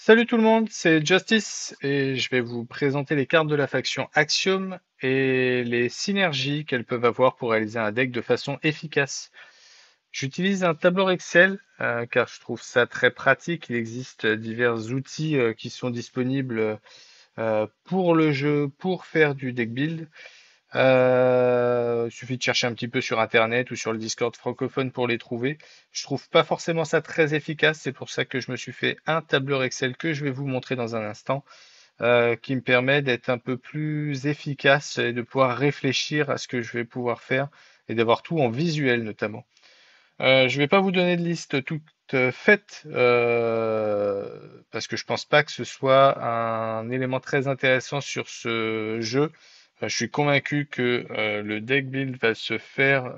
Salut tout le monde, c'est Justice et je vais vous présenter les cartes de la faction Axiom et les synergies qu'elles peuvent avoir pour réaliser un deck de façon efficace. J'utilise un tableur Excel car je trouve ça très pratique. Il existe divers outils qui sont disponibles pour le jeu, pour faire du deck build. Il suffit de chercher un petit peu sur Internet ou sur le Discord francophone pour les trouver. Je trouve pas forcément ça très efficace. C'est pour ça que je me suis fait un tableur Excel que je vais vous montrer dans un instant, qui me permet d'être un peu plus efficace et de pouvoir réfléchir à ce que je vais pouvoir faire et d'avoir tout en visuel notamment. Je vais pas vous donner de liste toute faite parce que je pense pas que ce soit un élément très intéressant sur ce jeu. Je suis convaincu que le deck build va se faire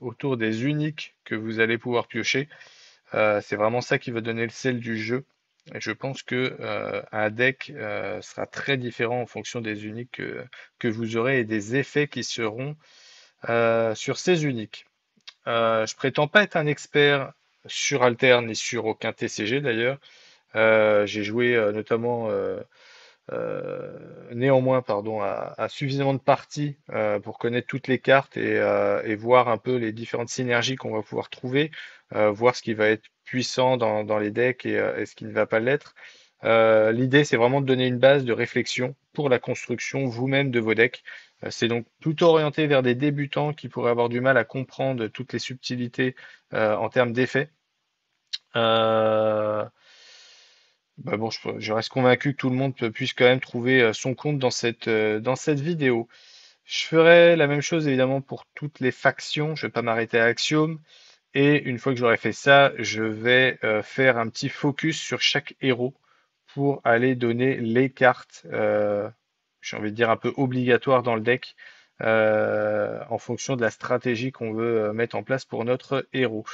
autour des uniques que vous allez pouvoir piocher. C'est vraiment ça qui va donner le sel du jeu. Et je pense que un deck sera très différent en fonction des uniques que vous aurez et des effets qui seront sur ces uniques. Je prétends pas être un expert sur Alter ni sur aucun TCG d'ailleurs. J'ai joué notamment néanmoins pardon, à suffisamment de parties pour connaître toutes les cartes et voir un peu les différentes synergies qu'on va pouvoir trouver, voir ce qui va être puissant dans les decks et ce qui ne va pas l'être. L'idée, c'est vraiment de donner une base de réflexion pour la construction vous-même de vos decks. C'est donc plutôt orienté vers des débutants qui pourraient avoir du mal à comprendre toutes les subtilités en termes d'effets. Euh, bon, je reste convaincu que tout le monde puisse quand même trouver son compte dans cette vidéo. Je ferai la même chose évidemment pour toutes les factions. Je vais pas m'arrêter à Axiom. Et une fois que j'aurai fait ça, je vais faire un petit focus sur chaque héros pour aller donner les cartes, j'ai envie de dire un peu obligatoires dans le deck, en fonction de la stratégie qu'on veut mettre en place pour notre héros.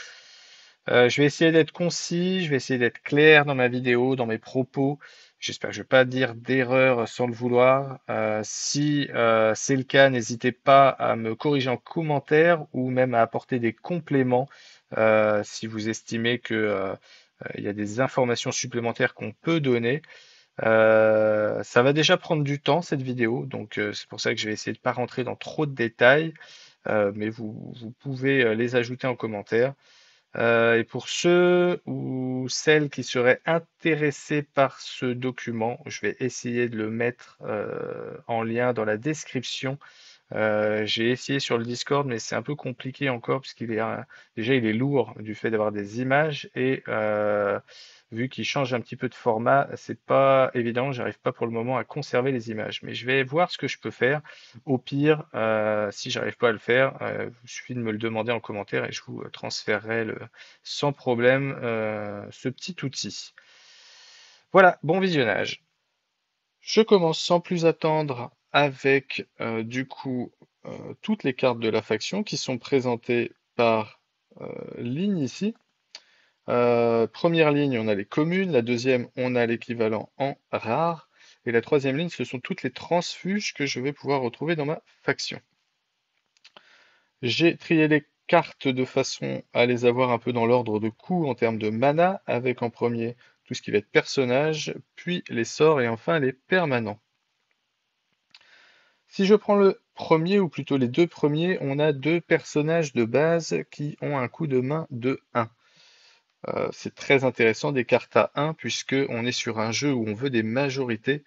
Je vais essayer d'être concis, je vais essayer d'être clair dans ma vidéo, dans mes propos. J'espère que je ne vais pas dire d'erreur sans le vouloir. Si c'est le cas, n'hésitez pas à me corriger en commentaire ou même à apporter des compléments si vous estimez que il y a des informations supplémentaires qu'on peut donner. Ça va déjà prendre du temps cette vidéo, donc c'est pour ça que je vais essayer de ne pas rentrer dans trop de détails, mais vous pouvez les ajouter en commentaire. Et pour ceux ou celles qui seraient intéressés par ce document, je vais essayer de le mettre en lien dans la description. J'ai essayé sur le Discord, mais c'est un peu compliqué encore parce qu'il est déjà il est lourd du fait d'avoir des images et vu qu'il change un petit peu de format, c'est pas évident. J'arrive pas pour le moment à conserver les images, mais je vais voir ce que je peux faire. Au pire, si j'arrive pas à le faire, il suffit de me le demander en commentaire et je vous transférerai sans problème ce petit outil. Voilà, bon visionnage. Je commence sans plus attendre avec toutes les cartes de la faction qui sont présentées par ligne ici. Première ligne, on a les communes, la deuxième, on a l'équivalent en rare, et la troisième ligne, ce sont toutes les transfuges que je vais pouvoir retrouver dans ma faction. J'ai trié les cartes de façon à les avoir un peu dans l'ordre de coût en termes de mana, avec en premier tout ce qui va être personnage, puis les sorts et enfin les permanents. Si je prends le premier, ou plutôt les deux premiers, on a deux personnages de base qui ont un coût de main de 1. C'est très intéressant des cartes à 1 puisque on est sur un jeu où on veut des majorités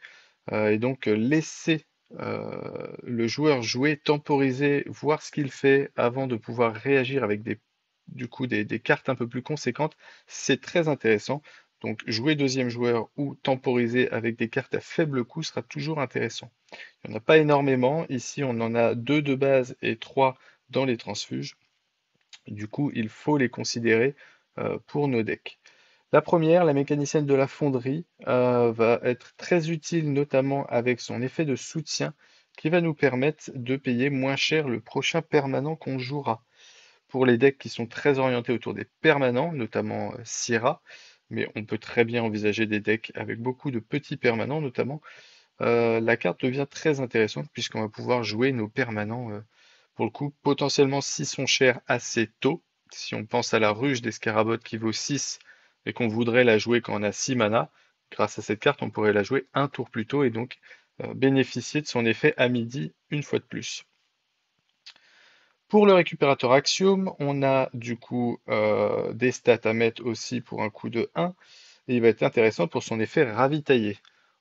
et donc laisser le joueur jouer, temporiser, voir ce qu'il fait avant de pouvoir réagir avec des cartes un peu plus conséquentes, c'est très intéressant. Donc jouer deuxième joueur ou temporiser avec des cartes à faible coût sera toujours intéressant. Il n'y en a pas énormément. Ici, on en a deux de base et trois dans les transfuges. Du coup, il faut les considérer pour nos decks. La première, la mécanicienne de la fonderie, va être très utile notamment avec son effet de soutien qui va nous permettre de payer moins cher le prochain permanent qu'on jouera. Pour les decks qui sont très orientés autour des permanents, notamment Sierra, mais on peut très bien envisager des decks avec beaucoup de petits permanents notamment, la carte devient très intéressante puisqu'on va pouvoir jouer nos permanents, pour le coup, potentiellement s'ils sont chers assez tôt. Si on pense à la ruche des Scarabots qui vaut 6 et qu'on voudrait la jouer quand on a 6 mana, grâce à cette carte, on pourrait la jouer un tour plus tôt et donc bénéficier de son effet à midi une fois de plus. Pour le récupérateur Axiom, on a du coup des stats à mettre aussi pour un coût de 1, et il va être intéressant pour son effet ravitaillé.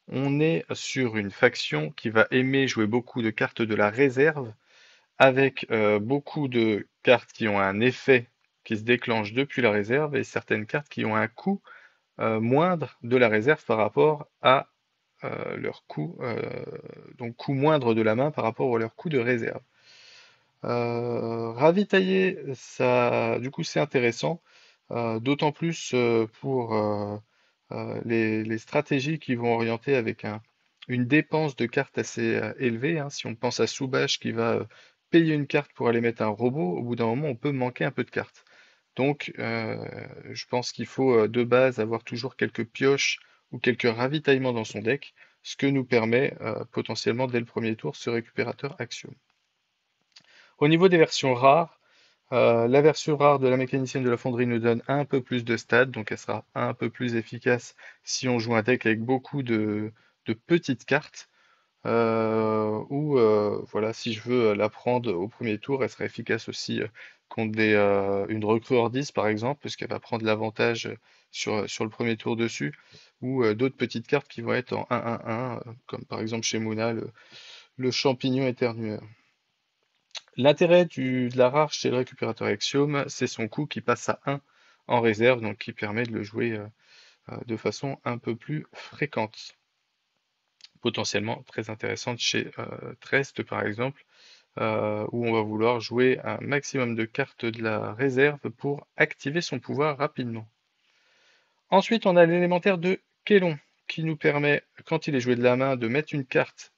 On est sur une faction qui va aimer jouer beaucoup de cartes de la réserve, avec beaucoup de cartes qui ont un effet qui se déclenche depuis la réserve, et certaines cartes qui ont un coût moindre de la réserve par rapport à leur coût, donc coût moindre de la main par rapport à leur coût de réserve. Ravitailler, ça, du coup, c'est intéressant, d'autant plus pour les stratégies qui vont orienter avec une dépense de cartes assez élevée, hein. Si on pense à Soubash qui va payer une carte pour aller mettre un robot, au bout d'un moment, on peut manquer un peu de cartes. Donc, je pense qu'il faut de base avoir toujours quelques pioches ou quelques ravitaillements dans son deck, ce que nous permet potentiellement dès le premier tour ce récupérateur Axiom. Au niveau des versions rares, la version rare de la mécanicienne de la fonderie nous donne un peu plus de stats, donc elle sera un peu plus efficace si on joue un deck avec beaucoup de petites cartes. Ou voilà, si je veux la prendre au premier tour, elle sera efficace aussi contre une recrue hors 10 par exemple, parce qu'elle va prendre l'avantage sur le premier tour dessus, ou d'autres petites cartes qui vont être en 1-1-1, comme par exemple chez Muna, le champignon éternueur. L'intérêt de la rare chez le récupérateur Axiom, c'est son coût qui passe à 1 en réserve, donc qui permet de le jouer de façon un peu plus fréquente. Potentiellement très intéressante chez Trest par exemple, où on va vouloir jouer un maximum de cartes de la réserve pour activer son pouvoir rapidement. Ensuite, on a l'élémentaire de Kélon, qui nous permet, quand il est joué de la main, de mettre une carte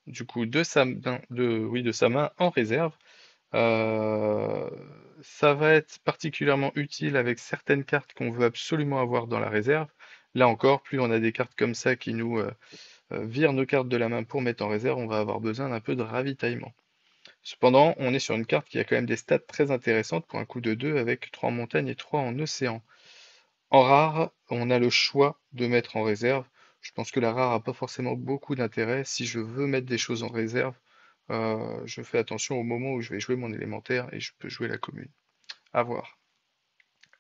du coup de sa main, de sa main en réserve. Euh, Ça va être particulièrement utile avec certaines cartes qu'on veut absolument avoir dans la réserve. Là encore, plus on a des cartes comme ça qui nous virent nos cartes de la main pour mettre en réserve, on va avoir besoin d'un peu de ravitaillement. Cependant, on est sur une carte qui a quand même des stats très intéressantes pour un coût de 2 avec 3 en montagne et 3 en océan. En rare, on a le choix de mettre en réserve. Je pense que la rare n'a pas forcément beaucoup d'intérêt. Si je veux mettre des choses en réserve, je fais attention au moment où je vais jouer mon élémentaire et je peux jouer la commune. À voir.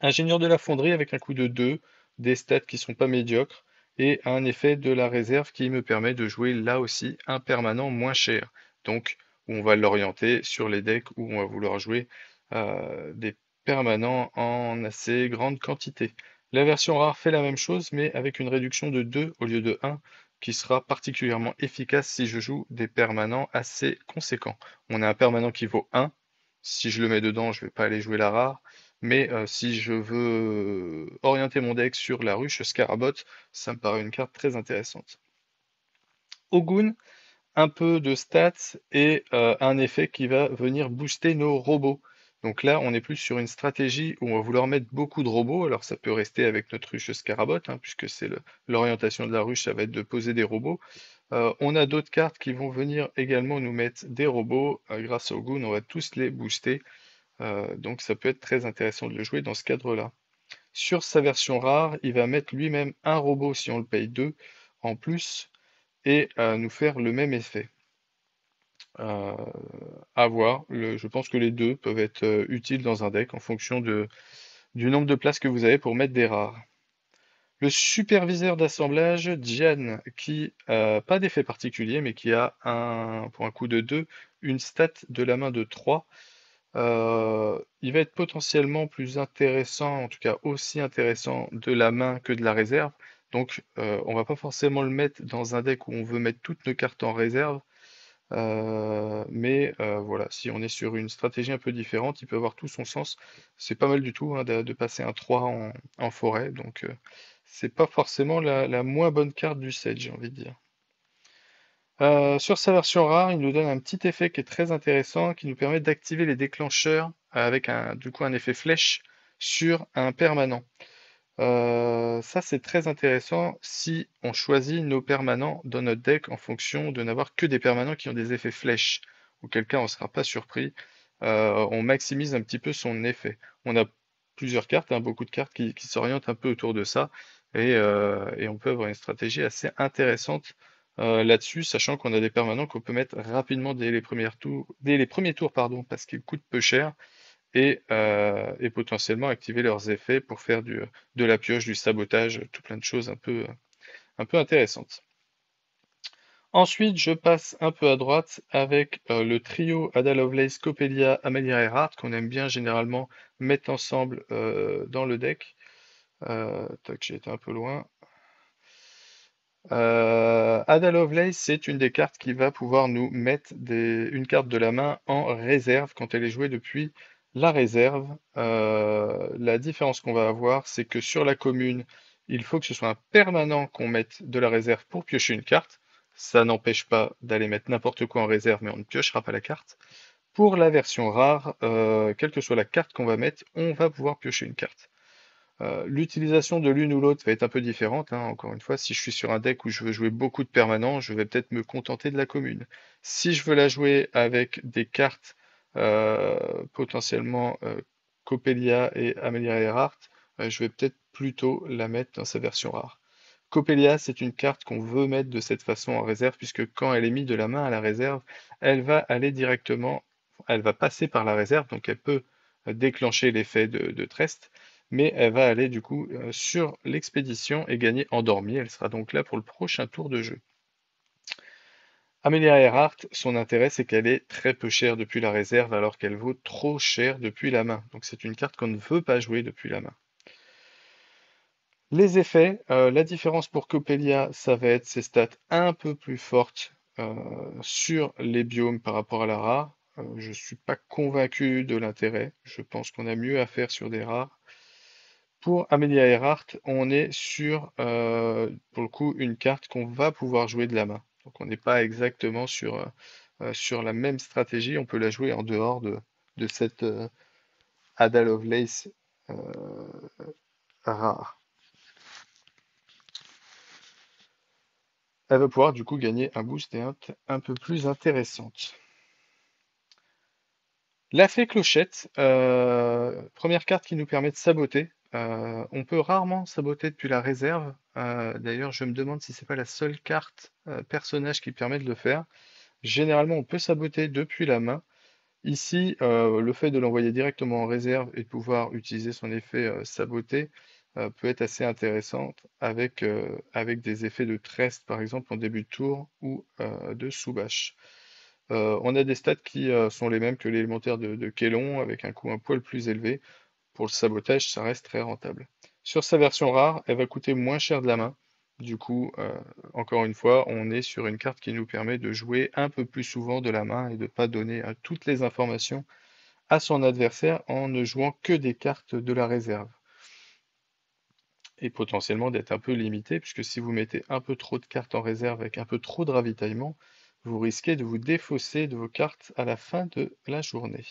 Ingénieur de la fonderie avec un coût de 2, des stats qui sont pas médiocres et un effet de la réserve qui me permet de jouer là aussi un permanent moins cher. Donc, où on va l'orienter sur les decks où on va vouloir jouer des permanents en assez grande quantité. La version rare fait la même chose, mais avec une réduction de 2 au lieu de 1, qui sera particulièrement efficace si je joue des permanents assez conséquents. On a un permanent qui vaut 1. Si je le mets dedans, je ne vais pas aller jouer la rare. Mais si je veux orienter mon deck sur la ruche Scarabot, ça me paraît une carte très intéressante. Ogun, un peu de stats et un effet qui va venir booster nos robots. Donc là, on est plus sur une stratégie où on va vouloir mettre beaucoup de robots. Alors ça peut rester avec notre ruche Scarabot, hein, puisque c'est l'orientation de la ruche, ça va être de poser des robots. On a d'autres cartes qui vont venir également nous mettre des robots. Grâce au Goon, on va tous les booster. Donc ça peut être très intéressant de le jouer dans ce cadre-là. Sur sa version rare, il va mettre lui-même un robot si on le paye 2 en plus et nous faire le même effet. Euh, à voir. Je pense que les deux peuvent être utiles dans un deck en fonction du nombre de places que vous avez pour mettre des rares. Le superviseur d'assemblage, Diane, qui pas d'effet particulier, mais qui a pour un coût de 2, une stat de la main de 3. Il va être potentiellement plus intéressant, en tout cas aussi intéressant de la main que de la réserve. Donc on va pas forcément le mettre dans un deck où on veut mettre toutes nos cartes en réserve. Mais voilà, si on est sur une stratégie un peu différente, il peut avoir tout son sens. C'est pas mal du tout hein, de passer un 3 en forêt. Donc c'est pas forcément la moins bonne carte du set, j'ai envie de dire. Sur sa version rare, il nous donne un petit effet qui est très intéressant, qui nous permet d'activer les déclencheurs avec du coup un effet flèche sur un permanent. Ça, c'est très intéressant si on choisit nos permanents dans notre deck en fonction de n'avoir que des permanents qui ont des effets flèches. Auquel cas, on ne sera pas surpris. On maximise un petit peu son effet. On a plusieurs cartes, hein, beaucoup de cartes qui s'orientent un peu autour de ça. et on peut avoir une stratégie assez intéressante là-dessus, sachant qu'on a des permanents qu'on peut mettre rapidement dès les premiers tours, pardon, parce qu'ils coûtent peu cher et potentiellement activer leurs effets pour faire de la pioche, du sabotage, tout plein de choses un peu intéressantes. Ensuite, je passe un peu à droite avec le trio Ada Lovelace, Coppelia, Amelia Earhart qu'on aime bien généralement mettre ensemble dans le deck. Tac, j'ai été un peu loin. Ada Lovelace, c'est une des cartes qui va pouvoir nous mettre une carte de la main en réserve quand elle est jouée depuis la réserve. La différence qu'on va avoir, c'est que sur la commune, il faut que ce soit un permanent qu'on mette de la réserve pour piocher une carte. Ça n'empêche pas d'aller mettre n'importe quoi en réserve, mais on ne piochera pas la carte. Pour la version rare, quelle que soit la carte qu'on va mettre, on va pouvoir piocher une carte. L'utilisation de l'une ou l'autre va être un peu différente, hein. Encore une fois, si je suis sur un deck où je veux jouer beaucoup de permanents, je vais peut-être me contenter de la commune. Si je veux la jouer avec des cartes potentiellement Coppelia et Amelia Earhart, je vais peut-être plutôt la mettre dans sa version rare. Coppelia, c'est une carte qu'on veut mettre de cette façon en réserve, puisque quand elle est mise de la main à la réserve, elle va aller directement, elle va passer par la réserve, donc elle peut déclencher l'effet de Trest, mais elle va aller du coup sur l'expédition et gagner endormie. Elle sera donc là pour le prochain tour de jeu. Amelia Earhart, son intérêt c'est qu'elle est très peu chère depuis la réserve alors qu'elle vaut trop cher depuis la main. Donc c'est une carte qu'on ne veut pas jouer depuis la main. Les effets, la différence pour Coppelia, ça va être ses stats un peu plus fortes sur les biomes par rapport à la rare. Je suis pas convaincu de l'intérêt. Je pense qu'on a mieux à faire sur des rares. Pour Amelia Earhart, on est sur, pour le coup, une carte qu'on va pouvoir jouer de la main. Donc on n'est pas exactement sur la même stratégie. On peut la jouer en dehors de cette Ada Lovelace euh, rare. Elle va pouvoir du coup gagner un boost et un peu plus intéressante. La fée clochette, première carte qui nous permet de saboter. On peut rarement saboter depuis la réserve. D'ailleurs, je me demande si c'est pas la seule carte personnage qui permet de le faire. Généralement, on peut saboter depuis la main. Ici, le fait de l'envoyer directement en réserve et de pouvoir utiliser son effet saboter peut être assez intéressant avec des effets de trest, par exemple, en début de tour ou de sous-bâche. On a des stats qui sont les mêmes que l'élémentaire de Kélon, avec un coût un poil plus élevé. Pour le sabotage, ça reste très rentable. Sur sa version rare, elle va coûter moins cher de la main. Du coup, encore une fois, on est sur une carte qui nous permet de jouer un peu plus souvent de la main et de ne pas donner toutes les informations à son adversaire en ne jouant que des cartes de la réserve. Et potentiellement d'être un peu limité, puisque si vous mettez un peu trop de cartes en réserve avec un peu trop de ravitaillement, vous risquez de vous défausser de vos cartes à la fin de la journée.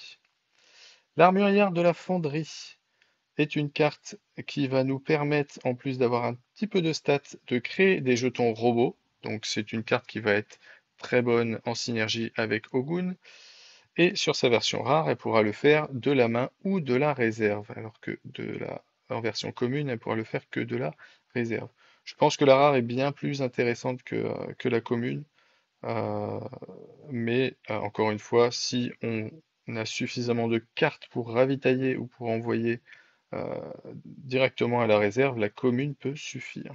L'armurière de la fonderie est une carte qui va nous permettre, en plus d'avoir un petit peu de stats, de créer des jetons robots. Donc c'est une carte qui va être très bonne en synergie avec Ogun. Et sur sa version rare, elle pourra le faire de la main ou de la réserve, alors que en version commune, elle pourra le faire que de la réserve. Je pense que la rare est bien plus intéressante que la commune, euh, mais encore une fois, si on a suffisamment de cartes pour ravitailler ou pour envoyer euh, directement à la réserve, la commune peut suffire.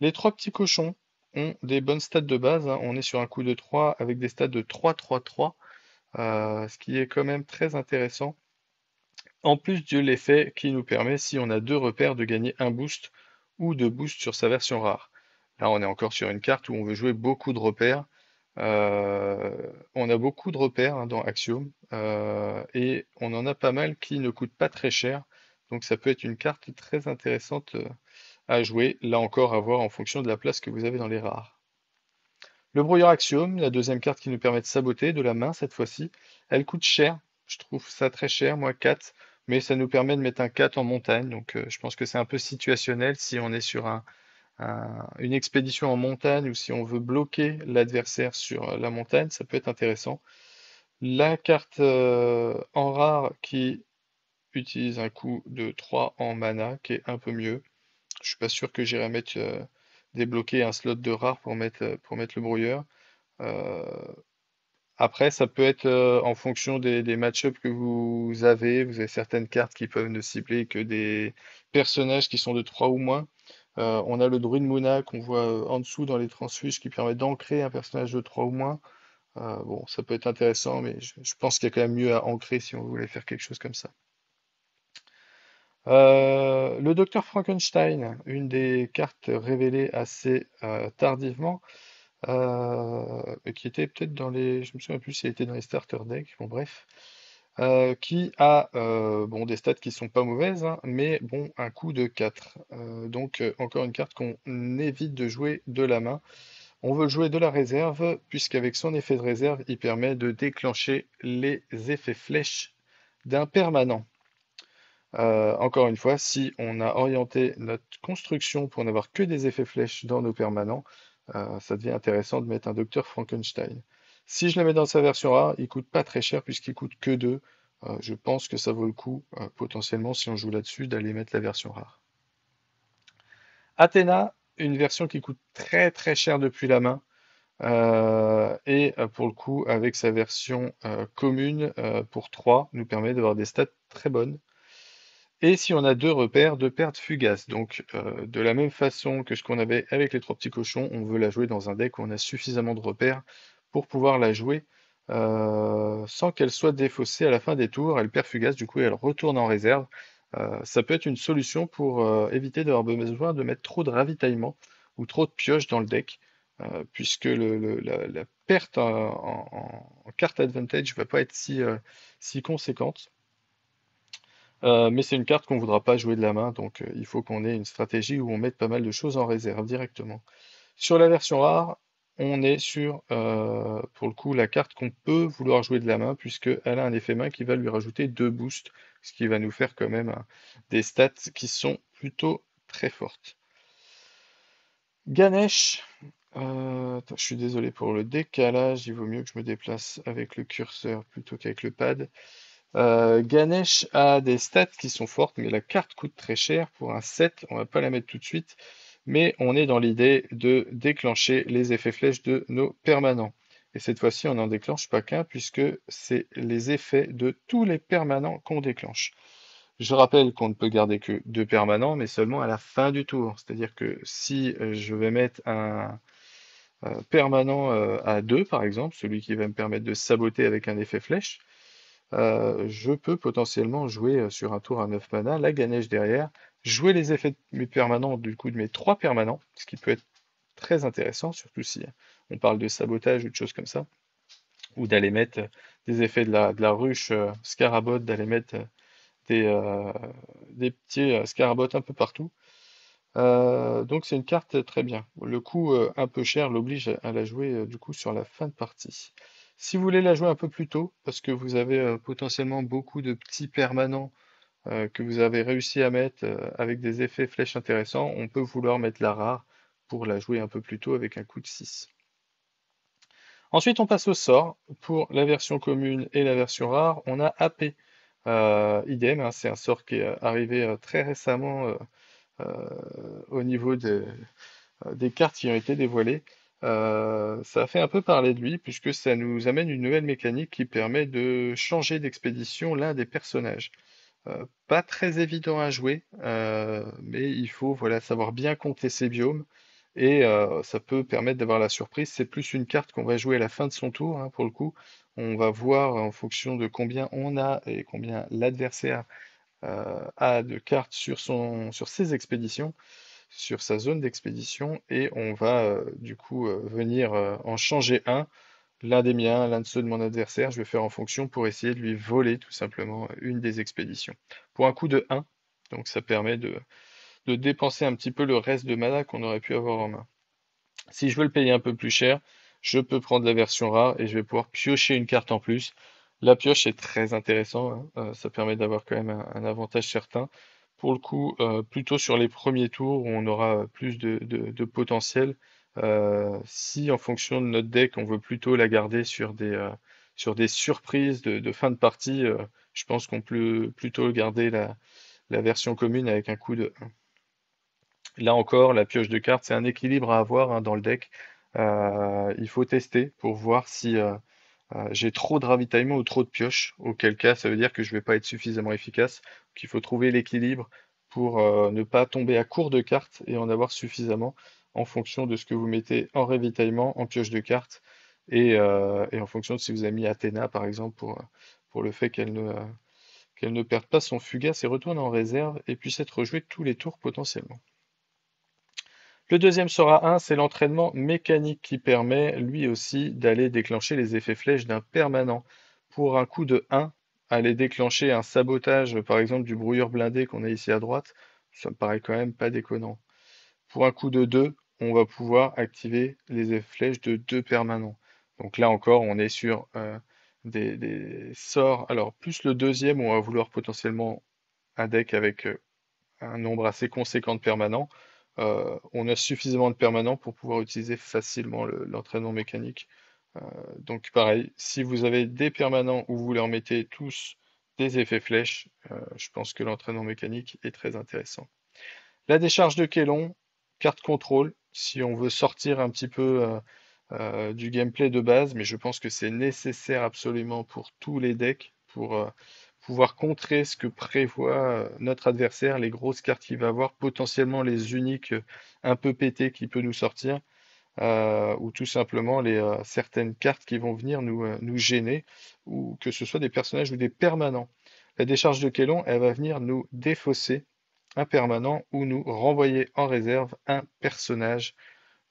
Les trois petits cochons ont des bonnes stats de base, hein. On est sur un coup de 3 avec des stats de 3-3-3, ce qui est quand même très intéressant. En plus de l'effet qui nous permet, si on a deux repères, de gagner un boost ou deux boosts sur sa version rare. Là, on est encore sur une carte où on veut jouer beaucoup de repères. On a beaucoup de repères hein, dans Axiom et on en a pas mal qui ne coûtent pas très cher. Donc ça peut être une carte très intéressante à jouer. Là encore, à voir en fonction de la place que vous avez dans les rares. Le brouilleur Axiom, la deuxième carte qui nous permet de saboter de la main cette fois-ci. Elle coûte cher, je trouve ça très cher, moi 4, mais ça nous permet de mettre un 4 en montagne. Donc je pense que c'est un peu situationnel si on est sur une expédition en montagne ou si on veut bloquer l'adversaire sur la montagne, ça peut être intéressant. La carte en rare qui utilise un coût de 3 en mana, qui est un peu mieux. Je suis pas sûr que j'irai mettre débloquer un slot de rare pour mettre le brouilleur. Euh, Après, ça peut être en fonction des match-ups que vous avez. Vous avez certaines cartes qui peuvent ne cibler que des personnages qui sont de 3 ou moins. On a le Druid Muna qu'on voit en dessous dans les transfuges qui permet d'ancrer un personnage de 3 ou moins. Bon, ça peut être intéressant, mais je pense qu'il y a quand même mieux à ancrer si on voulait faire quelque chose comme ça. Le Docteur Frankenstein, une des cartes révélées assez tardivement, qui était peut-être dans les, je me souviens plus si elle était dans les starter decks, bon bref, qui a bon des stats qui sont pas mauvaises, hein, mais bon un coût de 4. Donc encore une carte qu'on évite de jouer de la main. On veut jouer de la réserve, puisqu'avec son effet de réserve, il permet de déclencher les effets flèches d'un permanent. Encore une fois, si on a orienté notre construction pour n'avoir que des effets flèches dans nos permanents, ça devient intéressant de mettre un Docteur Frankenstein. Si je le mets dans sa version rare, il coûte pas très cher puisqu'il coûte que 2. Je pense que ça vaut le coup, potentiellement, si on joue là-dessus, d'aller mettre la version rare. Athéna, une version qui coûte très très cher depuis la main. Et pour le coup, avec sa version commune pour 3, nous permet d'avoir des stats très bonnes. Et si on a deux repères, deux pertes fugaces. Donc, de la même façon que ce qu'on avait avec les trois petits cochons, on veut la jouer dans un deck où on a suffisamment de repères pour pouvoir la jouer sans qu'elle soit défaussée à la fin des tours. Elle perd fugace, du coup, elle retourne en réserve. Ça peut être une solution pour éviter d'avoir besoin de mettre trop de ravitaillement ou trop de pioches dans le deck, puisque la perte en carte advantage ne va pas être si conséquente. Mais c'est une carte qu'on ne voudra pas jouer de la main, donc il faut qu'on ait une stratégie où on mette pas mal de choses en réserve directement. Sur la version rare, on est sur, pour le coup, la carte qu'on peut vouloir jouer de la main, puisqu'elle a un effet main qui va lui rajouter 2 boosts, ce qui va nous faire quand même des stats qui sont plutôt très fortes. Ganesh, attends, je suis désolé pour le décalage, il vaut mieux que je me déplace avec le curseur plutôt qu'avec le pad. Ganesh a des stats qui sont fortes, mais la carte coûte très cher pour un 7. On va pas la mettre tout de suite, mais on est dans l'idée de déclencher les effets flèches de nos permanents. Et cette fois-ci, on n'en déclenche pas qu'un, puisque c'est les effets de tous les permanents qu'on déclenche. Je rappelle qu'on ne peut garder que 2 permanents, mais seulement à la fin du tour. C'est-à-dire que si je vais mettre un permanent à 2, par exemple, celui qui va me permettre de saboter avec un effet flèche, je peux potentiellement jouer sur un tour à 9 mana, la Ganesh derrière, jouer les effets de mes permanents, du coup de mes 3 permanents, ce qui peut être très intéressant, surtout si on parle de sabotage ou de choses comme ça, ou d'aller mettre des effets de la ruche Scarabot, d'aller mettre des, euh, des petits Scarabots un peu partout. Donc c'est une carte très bien. Le coût un peu cher l'oblige à la jouer du coup sur la fin de partie. Si vous voulez la jouer un peu plus tôt, parce que vous avez potentiellement beaucoup de petits permanents que vous avez réussi à mettre avec des effets flèches intéressants, on peut vouloir mettre la rare pour la jouer un peu plus tôt avec un coût de 6. Ensuite, on passe au sort. Pour la version commune et la version rare, on a AP. Idem, hein, c'est un sort qui est arrivé très récemment au niveau des cartes qui ont été dévoilées. Ça a fait un peu parler de lui, puisque ça nous amène une nouvelle mécanique qui permet de changer d'expédition l'un des personnages. Pas très évident à jouer, mais il faut voilà, savoir bien compter ses biomes, et ça peut permettre d'avoir la surprise. C'est plus une carte qu'on va jouer à la fin de son tour, hein, pour le coup. On va voir en fonction de combien on a et combien l'adversaire a de cartes sur ses expéditions, sur sa zone d'expédition, et on va du coup venir en changer un, l'un des miens, l'un de ceux de mon adversaire. Je vais faire en fonction pour essayer de lui voler tout simplement une des expéditions. Pour un coût de 1, donc ça permet de dépenser un petit peu le reste de mana qu'on aurait pu avoir en main. Si je veux le payer un peu plus cher, je peux prendre la version rare et je vais pouvoir piocher une carte en plus. La pioche est très intéressant, hein. Ça permet d'avoir quand même un avantage certain. Pour le coup, plutôt sur les premiers tours où on aura plus de potentiel. Si en fonction de notre deck, on veut plutôt la garder sur des surprises de fin de partie, je pense qu'on peut plutôt garder la version commune avec un coût de 1. Là encore, la pioche de cartes, c'est un équilibre à avoir hein, dans le deck. Il faut tester pour voir si j'ai trop de ravitaillement ou trop de pioches, auquel cas ça veut dire que je vais pas être suffisamment efficace. Donc il faut trouver l'équilibre pour ne pas tomber à court de cartes et en avoir suffisamment en fonction de ce que vous mettez en ravitaillement, en pioche de cartes et en fonction de si vous avez mis Athéna par exemple pour le fait qu'elle ne perde pas son fugace et retourne en réserve et puisse être rejouée tous les tours potentiellement. Le deuxième sera un, c'est l'entraînement mécanique qui permet lui aussi d'aller déclencher les effets flèches d'un permanent. Pour un coup de 1, aller déclencher un sabotage, par exemple du brouilleur blindé qu'on a ici à droite, ça me paraît quand même pas déconnant. Pour un coup de 2, on va pouvoir activer les effets flèches de 2 permanents. Donc là encore, on est sur des sorts. Alors, plus le deuxième, on va vouloir potentiellement un deck avec un nombre assez conséquent de permanents, on a suffisamment de permanents pour pouvoir utiliser facilement l'entraînement mécanique. Euh, donc pareil, si vous avez des permanents où vous leur mettez tous des effets flèches, je pense que l'entraînement mécanique est très intéressant. La décharge de Kélon, carte contrôle, si on veut sortir un petit peu du gameplay de base, mais je pense que c'est nécessaire absolument pour tous les decks, pour pouvoir contrer ce que prévoit notre adversaire, les grosses cartes qu'il va avoir, potentiellement les uniques un peu pétées qui peut nous sortir, ou tout simplement certaines cartes qui vont venir nous gêner, ou que ce soit des personnages ou des permanents. La décharge de Kélon, elle va venir nous défausser un permanent ou nous renvoyer en réserve un personnage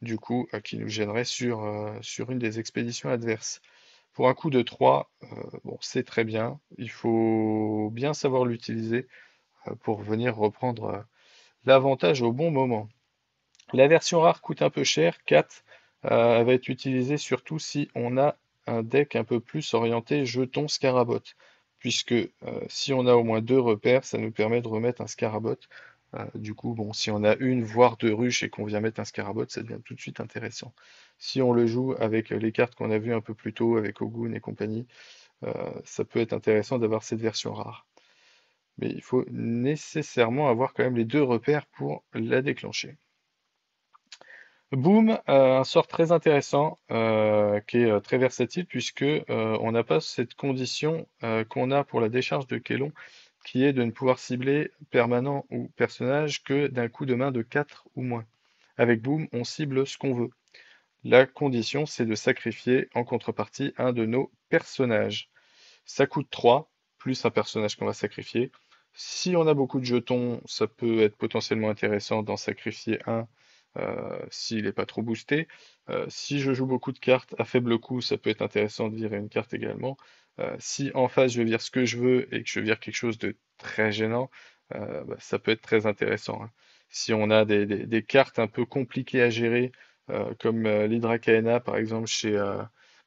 du coup, qui nous gênerait sur une des expéditions adverses. Pour un coup de 3, bon, c'est très bien. Il faut bien savoir l'utiliser pour venir reprendre l'avantage au bon moment. La version rare coûte un peu cher, 4. Elle va être utilisée surtout si on a un deck un peu plus orienté jetons scarabot. Puisque si on a au moins 2 repères, ça nous permet de remettre un scarabot. Du coup, bon, si on a une, voire 2 ruches et qu'on vient mettre un scarabot, ça devient tout de suite intéressant. Si on le joue avec les cartes qu'on a vues un peu plus tôt, avec Ogun et compagnie, ça peut être intéressant d'avoir cette version rare. Mais il faut nécessairement avoir quand même les 2 repères pour la déclencher. Boom, un sort très intéressant qui est très versatile puisque on n'a pas cette condition qu'on a pour la décharge de Kélon qui est de ne pouvoir cibler permanent ou personnage que d'un coup de main de 4 ou moins. Avec Boom, on cible ce qu'on veut. La condition, c'est de sacrifier en contrepartie un de nos personnages. Ça coûte 3 plus un personnage qu'on va sacrifier. Si on a beaucoup de jetons, ça peut être potentiellement intéressant d'en sacrifier un s'il n'est pas trop boosté. Si je joue beaucoup de cartes à faible coût, ça peut être intéressant de virer une carte également. Si en face je vire ce que je veux et que je vire quelque chose de très gênant, bah, ça peut être très intéressant, hein. Si on a des cartes un peu compliquées à gérer, comme l'Hydra Kaena par exemple chez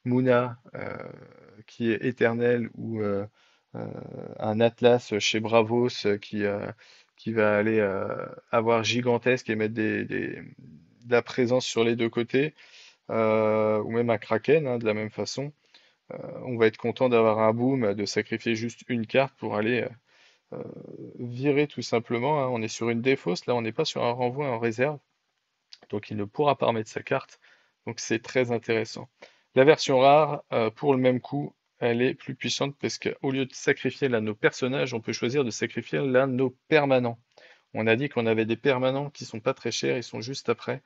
Muna, qui est éternel, ou euh, un Atlas chez Bravos qui va aller avoir gigantesque et mettre de la présence sur les 2 côtés, ou même un Kraken hein, de la même façon. On va être content d'avoir un boom, de sacrifier juste une carte pour aller virer tout simplement, hein. On est sur une défausse, là on n'est pas sur un renvoi en réserve, donc il ne pourra pas remettre sa carte. Donc c'est très intéressant. La version rare, pour le même coup, elle est plus puissante parce qu'au lieu de sacrifier l'un de nos personnages, on peut choisir de sacrifier l'un de nos permanents. On a dit qu'on avait des permanents qui sont pas très chers, ils sont juste après.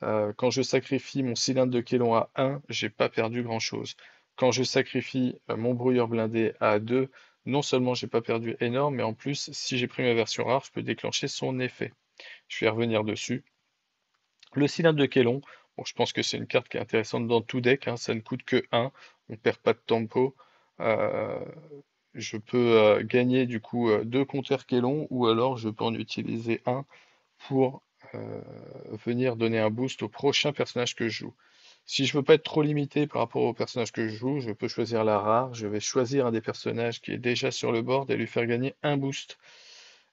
Quand je sacrifie mon cylindre de Kélon à 1, j'ai pas perdu grand-chose. Quand je sacrifie mon brouilleur blindé à 2, non seulement j'ai pas perdu énorme, mais en plus, si j'ai pris ma version rare, je peux déclencher son effet. Je vais revenir dessus. Le cylindre de Kélon, bon, je pense que c'est une carte qui est intéressante dans tout deck, hein, ça ne coûte que 1, on perd pas de tempo. Euh, je peux gagner du coup 2 compteurs Kélon ou alors je peux en utiliser un pour venir donner un boost au prochain personnage que je joue. Si je veux pas être trop limité par rapport au personnage que je joue, je peux choisir la rare. Je vais choisir un des personnages qui est déjà sur le board et lui faire gagner un boost.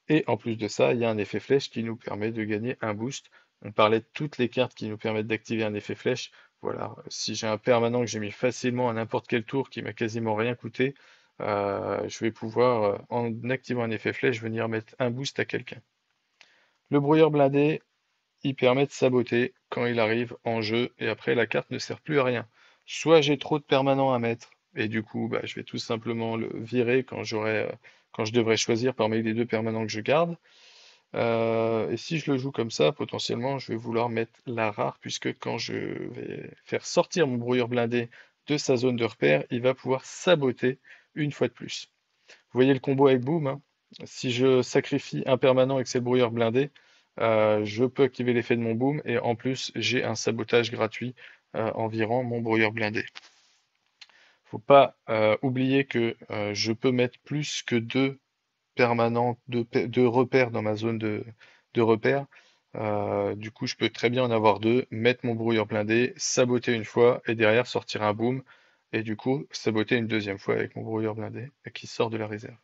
Et en plus de ça, il y a un effet flèche qui nous permet de gagner un boost. On parlait de toutes les cartes qui nous permettent d'activer un effet flèche. Voilà, si j'ai un permanent que j'ai mis facilement à n'importe quel tour qui m'a quasiment rien coûté, je vais pouvoir, en activant un effet flèche, venir mettre un boost à quelqu'un. Le brouilleur blindé, il permet de saboter quand il arrive en jeu et après la carte ne sert plus à rien. Soit j'ai trop de permanents à mettre et du coup bah, je vais tout simplement le virer quand je devrais choisir parmi les deux permanents que je garde. Et si je le joue comme ça, potentiellement je vais vouloir mettre la rare puisque quand je vais faire sortir mon brouilleur blindé de sa zone de repère, il va pouvoir saboter une fois de plus. Vous voyez le combo avec Boom, hein. Si je sacrifie un permanent et que c'est le brouilleur blindé, je peux activer l'effet de mon Boom et en plus j'ai un sabotage gratuit en virant mon brouilleur blindé. Faut pas oublier que je peux mettre plus que deux permanents, deux repères dans ma zone de repère. Du coup, je peux très bien en avoir deux, mettre mon brouilleur blindé, saboter une fois et derrière sortir un Boom et du coup saboter une deuxième fois avec mon brouilleur blindé qui sort de la réserve.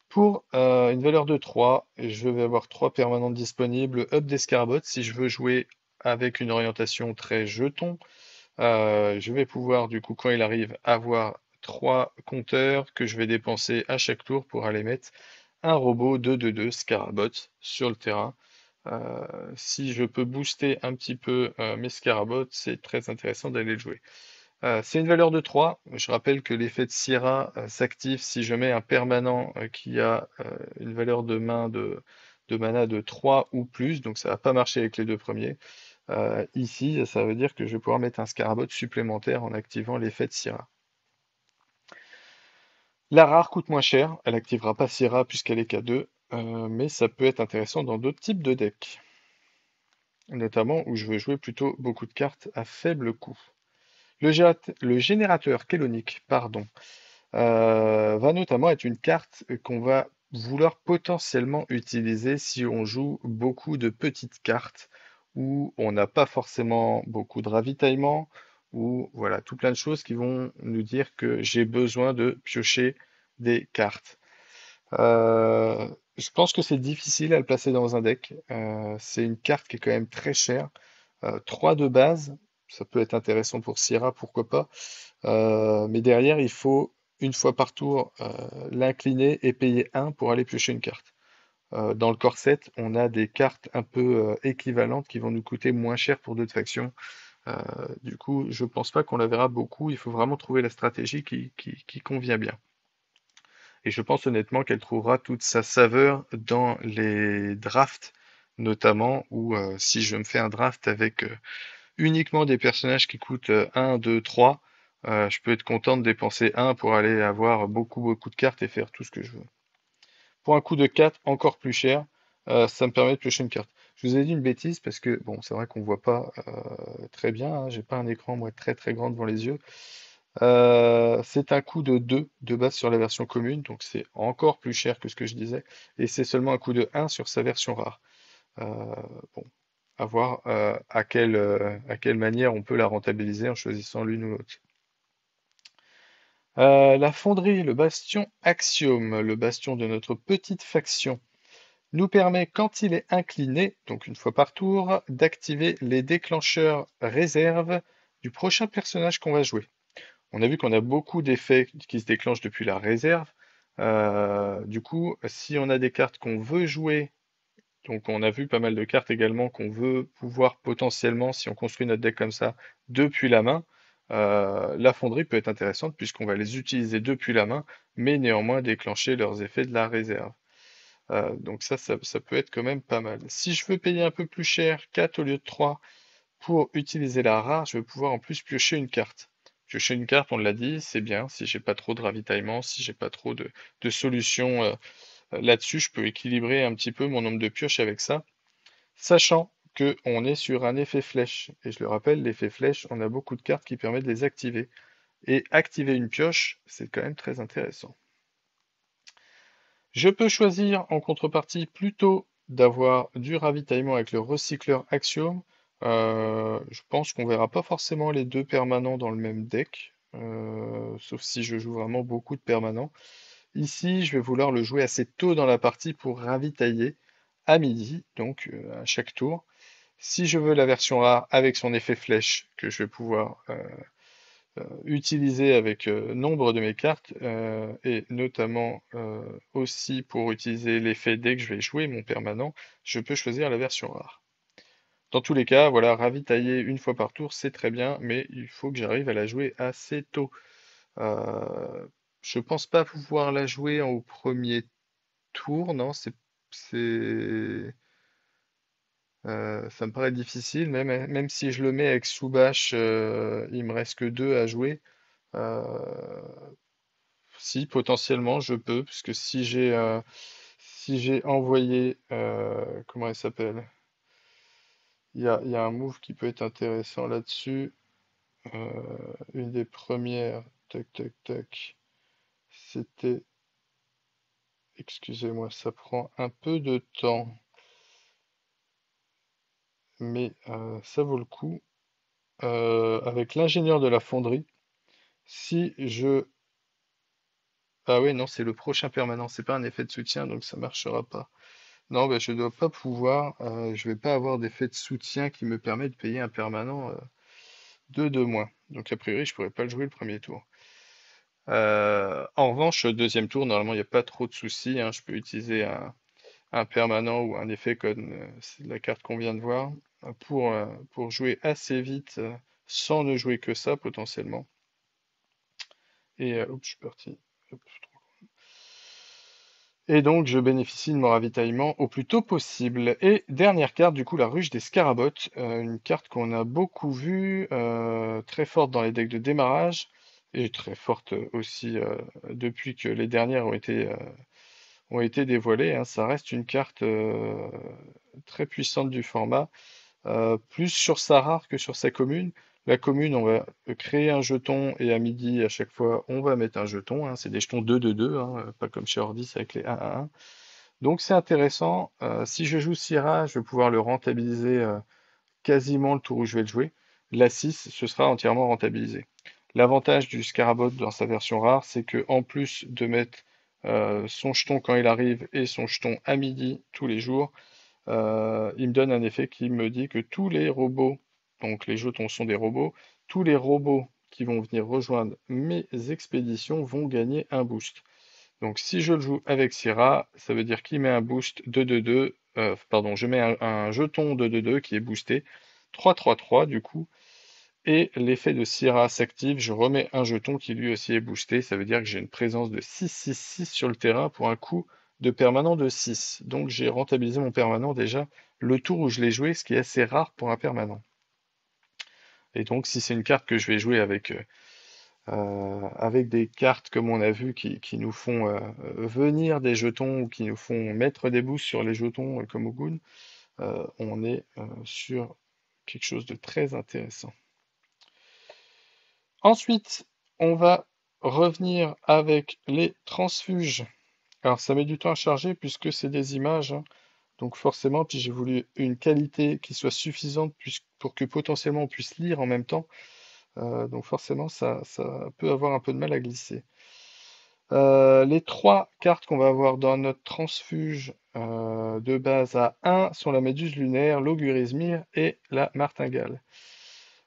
Pour une valeur de 3, je vais avoir 3 permanentes disponibles. Up d'escarbot, si je veux jouer avec une orientation très jeton, je vais pouvoir, du coup, quand il arrive, avoir 3 compteurs que je vais dépenser à chaque tour pour aller mettre un robot 2-2-2 Scarabot sur le terrain. Euh, Si je peux booster un petit peu mes Scarabots, c'est très intéressant d'aller le jouer. C'est une valeur de 3. Je rappelle que l'effet de Sierra s'active si je mets un permanent qui a une valeur de main de mana de 3 ou plus, donc ça va pas marcher avec les deux premiers. Ici, ça veut dire que je vais pouvoir mettre un Scarabot supplémentaire en activant l'effet de Sierra. La rare coûte moins cher, elle activera pas Sierra puisqu'elle est K2, mais ça peut être intéressant dans d'autres types de decks, notamment où je veux jouer plutôt beaucoup de cartes à faible coût. Le générateur kélonique, pardon, va notamment être une carte qu'on va vouloir potentiellement utiliser si on joue beaucoup de petites cartes où on n'a pas forcément beaucoup de ravitaillement, ou voilà, tout plein de choses qui vont nous dire que j'ai besoin de piocher des cartes. Je pense que c'est difficile à le placer dans un deck. C'est une carte qui est quand même très chère. 3 de base, ça peut être intéressant pour Sierra, pourquoi pas. Mais derrière, il faut, une fois par tour, l'incliner et payer un pour aller piocher une carte. Dans le corset, on a des cartes un peu équivalentes qui vont nous coûter moins cher pour d'autres factions. Euh, du coup, je pense pas qu'on la verra beaucoup. Il faut vraiment trouver la stratégie qui convient bien. Et je pense honnêtement qu'elle trouvera toute sa saveur dans les drafts, notamment, où si je me fais un draft avec uniquement des personnages qui coûtent 1, 2, 3. Je peux être content de dépenser 1 pour aller avoir beaucoup de cartes et faire tout ce que je veux. Pour un coût de 4, encore plus cher, ça me permet de piocher une carte. Je vous ai dit une bêtise parce que, bon, c'est vrai qu'on voit pas très bien, hein, j'ai pas un écran moi très grand devant les yeux. C'est un coût de 2 de base sur la version commune, donc c'est encore plus cher que ce que je disais, et c'est seulement un coût de 1 sur sa version rare. Euh, bon, à voir à quelle manière on peut la rentabiliser en choisissant l'une ou l'autre. La fonderie, le bastion Axiome, le bastion de notre petite faction, nous permet, quand il est incliné, donc une fois par tour, d'activer les déclencheurs réserves du prochain personnage qu'on va jouer. On a vu qu'on a beaucoup d'effets qui se déclenchent depuis la réserve. Du coup, si on a des cartes qu'on veut jouer. Donc on a vu pas mal de cartes également qu'on veut pouvoir potentiellement, si on construit notre deck comme ça, depuis la main. La fonderie peut être intéressante puisqu'on va les utiliser depuis la main, mais néanmoins déclencher leurs effets de la réserve. Donc ça peut être quand même pas mal. Si je veux payer un peu plus cher, 4 au lieu de 3, pour utiliser la rare, je vais pouvoir en plus piocher une carte. Piocher une carte, on l'a dit, c'est bien si j'ai pas trop de ravitaillement, si j'ai pas trop de solutions là-dessus, je peux équilibrer un petit peu mon nombre de pioches avec ça, sachant que on est sur un effet flèche. Et je le rappelle, l'effet flèche, on a beaucoup de cartes qui permettent de les activer. Et activer une pioche, c'est quand même très intéressant. Je peux choisir en contrepartie plutôt d'avoir du ravitaillement avec le recycleur Axiom. Je pense qu'on verra pas forcément les deux permanents dans le même deck, sauf si je joue vraiment beaucoup de permanents. Ici, je vais vouloir le jouer assez tôt dans la partie pour ravitailler à midi, donc à chaque tour. Si je veux la version rare avec son effet flèche que je vais pouvoir utiliser avec nombre de mes cartes et notamment aussi pour utiliser l'effet dès que je vais jouer mon permanent, je peux choisir la version rare. Dans tous les cas, voilà, ravitailler une fois par tour, c'est très bien, mais il faut que j'arrive à la jouer assez tôt. Euh, je pense pas pouvoir la jouer au premier tour, non, c'est, ça me paraît difficile, même si je le mets avec Soubache, il me reste que deux à jouer. Euh, si, potentiellement, je peux, parce que si j'ai envoyé, comment elle s'appelle? Il y a un move qui peut être intéressant là-dessus. Une des premières, tac, tac, tac, c'était, excusez-moi, ça prend un peu de temps, mais ça vaut le coup. Avec l'ingénieur de la fonderie, si je... Ah oui, non, c'est le prochain permanent, c'est pas un effet de soutien, donc ça marchera pas. Non, ben, je dois pas pouvoir, je vais pas avoir d'effet de soutien qui me permet de payer un permanent de 2 mois. Donc a priori, je pourrais pas le jouer le premier tour. En revanche, au deuxième tour, normalement, il n'y a pas trop de soucis, hein. Je peux utiliser un permanent ou un effet comme c'est la carte qu'on vient de voir pour jouer assez vite sans ne jouer que ça potentiellement. Et oups, je suis parti. Hop. Et donc, je bénéficie de mon ravitaillement au plus tôt possible. Et dernière carte, du coup, la ruche des Scarabottes, une carte qu'on a beaucoup vue, très forte dans les decks de démarrage, et très forte aussi depuis que les dernières ont été dévoilées, hein. Ça reste une carte très puissante du format. Plus sur sa rare que sur sa commune. La commune, on va créer un jeton et à midi, à chaque fois, on va mettre un jeton, hein. C'est des jetons 2-2-2, hein, pas comme chez Ordis avec les 1-1-1. Donc c'est intéressant. Si je joue Syrah, je vais pouvoir le rentabiliser quasiment le tour où je vais le jouer. La 6, ce sera entièrement rentabilisé. L'avantage du Scarabot dans sa version rare, c'est que en plus de mettre son jeton quand il arrive et son jeton à midi tous les jours, il me donne un effet qui me dit que tous les robots, donc les jetons sont des robots, tous les robots qui vont venir rejoindre mes expéditions vont gagner un boost. Donc si je le joue avec Syrah, ça veut dire qu'il met un boost de 2-2, pardon, je mets un jeton de 2-2 qui est boosté, 3-3-3 du coup, et l'effet de Syrah s'active, je remets un jeton qui lui aussi est boosté, ça veut dire que j'ai une présence de 6-6-6 sur le terrain pour un coût de permanent de 6. Donc j'ai rentabilisé mon permanent déjà le tour où je l'ai joué, ce qui est assez rare pour un permanent. Et donc si c'est une carte que je vais jouer avec des cartes comme on a vu qui nous font venir des jetons ou qui nous font mettre des boosts sur les jetons comme Ogun, on est sur quelque chose de très intéressant. Ensuite, on va revenir avec les transfuges. Alors ça met du temps à charger puisque c'est des images, hein. Donc forcément, puis j'ai voulu une qualité qui soit suffisante pour que potentiellement on puisse lire en même temps. Donc forcément, ça peut avoir un peu de mal à glisser. Les trois cartes qu'on va avoir dans notre transfuge de base à 1 sont la méduse lunaire, l'augurismire et la martingale.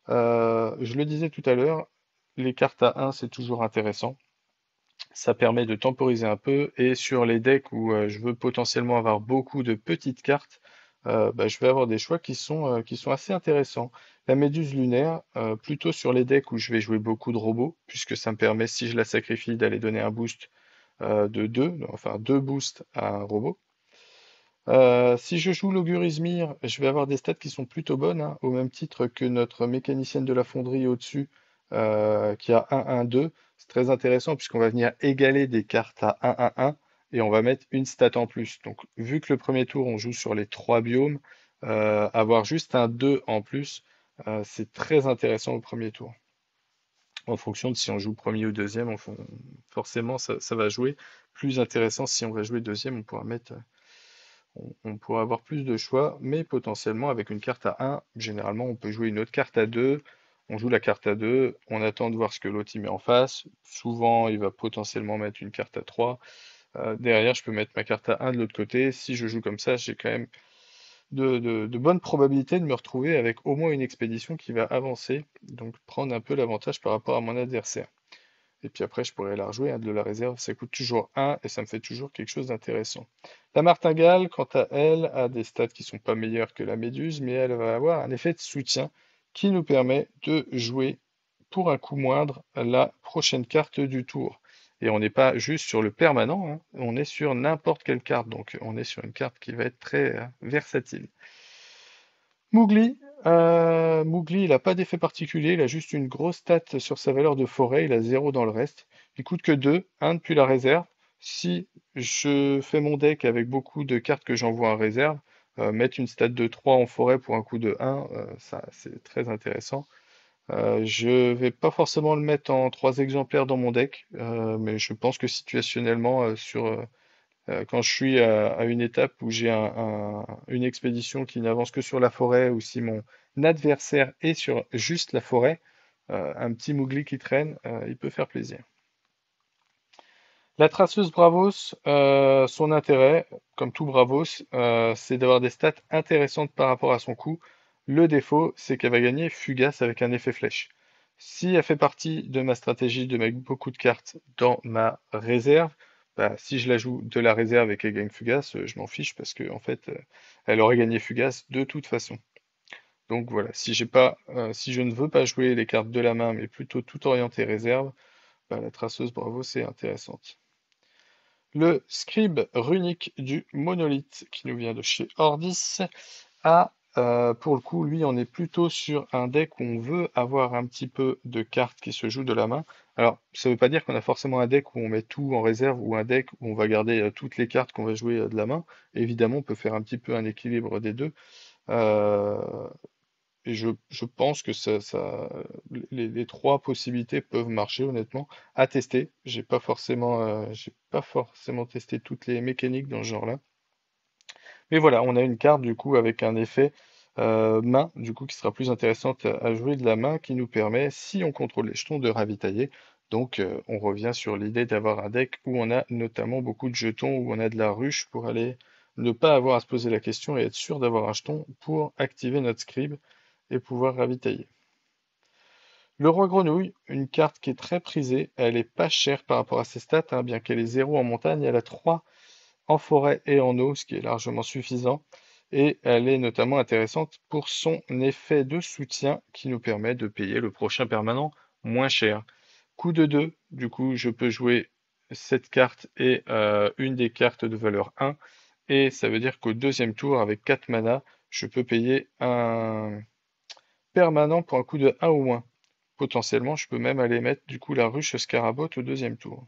Je le disais tout à l'heure, les cartes à 1 c'est toujours intéressant. Ça permet de temporiser un peu et sur les decks où je veux potentiellement avoir beaucoup de petites cartes, bah, je vais avoir des choix qui sont assez intéressants. La méduse lunaire, plutôt sur les decks où je vais jouer beaucoup de robots, puisque ça me permet, si je la sacrifie, d'aller donner un boost de 2, enfin 2 boosts à un robot. Si je joue l'Augurismir, je vais avoir des stats qui sont plutôt bonnes, hein, au même titre que notre mécanicienne de la fonderie au-dessus, qui a 1-1-2. C'est très intéressant puisqu'on va venir égaler des cartes à 1-1-1 et on va mettre une stat en plus. Donc, vu que le premier tour, on joue sur les 3 biomes, avoir juste un 2 en plus, c'est très intéressant au premier tour. En fonction de si on joue premier ou deuxième, forcément, ça va jouer. Plus intéressant, si on va jouer deuxième, on pourra mettre on pourra avoir plus de choix, mais potentiellement avec une carte à 1, généralement on peut jouer une autre carte à 2, on joue la carte à 2, on attend de voir ce que l'autre y met en face, souvent il va potentiellement mettre une carte à 3. Derrière je peux mettre ma carte à 1 de l'autre côté, si je joue comme ça j'ai quand même de bonnes probabilités de me retrouver avec au moins une expédition qui va avancer, donc prendre un peu l'avantage par rapport à mon adversaire. Et puis après, je pourrais la rejouer, hein, de la réserve. Ça coûte toujours 1 et ça me fait toujours quelque chose d'intéressant. La martingale, quant à elle, a des stats qui sont pas meilleures que la méduse, mais elle va avoir un effet de soutien qui nous permet de jouer pour un coût moindre la prochaine carte du tour. Et on n'est pas juste sur le permanent, hein, on est sur n'importe quelle carte. Donc on est sur une carte qui va être très versatile. Mowgli, Mowgli, il n'a pas d'effet particulier, il a juste une grosse stat sur sa valeur de forêt, il a 0 dans le reste. Il coûte que 2, un depuis la réserve. Si je fais mon deck avec beaucoup de cartes que j'envoie en réserve, mettre une stat de 3 en forêt pour un coût de 1, ça c'est très intéressant. Je vais pas forcément le mettre en 3 exemplaires dans mon deck, mais je pense que situationnellement, quand je suis à une étape où j'ai une expédition qui n'avance que sur la forêt, ou si mon adversaire est sur juste la forêt, un petit Mowgli qui traîne, il peut faire plaisir. La traceuse Bravos, son intérêt, comme tout Bravos, c'est d'avoir des stats intéressantes par rapport à son coût. Le défaut, c'est qu'elle va gagner Fugace avec un effet flèche. Si elle fait partie de ma stratégie de mettre beaucoup de cartes dans ma réserve, bah, si je la joue de la réserve et qu'elle gagne Fugace, je m'en fiche parce que en fait, elle aurait gagné Fugace de toute façon. Donc voilà, si je ne veux pas jouer les cartes de la main, mais plutôt tout orienté réserve, bah, la traceuse Bravo, c'est intéressante. Le scribe runique du monolithe, qui nous vient de chez Ordis, a, pour le coup, lui, on est plutôt sur un deck où on veut avoir un petit peu de cartes qui se jouent de la main. Alors, ça ne veut pas dire qu'on a forcément un deck où on met tout en réserve ou un deck où on va garder toutes les cartes qu'on va jouer de la main. Évidemment, on peut faire un petit peu un équilibre des deux. Euh, et je pense que les trois possibilités peuvent marcher, honnêtement, à tester. J'ai pas forcément testé toutes les mécaniques dans ce genre-là. Mais voilà, on a une carte du coup avec un effet main, du coup qui sera plus intéressante à jouer de la main, qui nous permet, si on contrôle les jetons, de ravitailler. Donc on revient sur l'idée d'avoir un deck où on a notamment beaucoup de jetons, où on a de la ruche pour aller ne pas avoir à se poser la question et être sûr d'avoir un jeton pour activer notre scribe et pouvoir ravitailler. Le roi grenouille, une carte qui est très prisée, elle est pas chère par rapport à ses stats, hein, bien qu'elle ait 0 en montagne, elle a 3 en forêt et en eau, ce qui est largement suffisant. Et elle est notamment intéressante pour son effet de soutien qui nous permet de payer le prochain permanent moins cher. Coup de 2, du coup je peux jouer cette carte et une des cartes de valeur 1. Et ça veut dire qu'au deuxième tour, avec 4 mana, je peux payer un permanent pour un coup de 1 ou moins. Potentiellement, je peux même aller mettre du coup la ruche Scarabot au deuxième tour,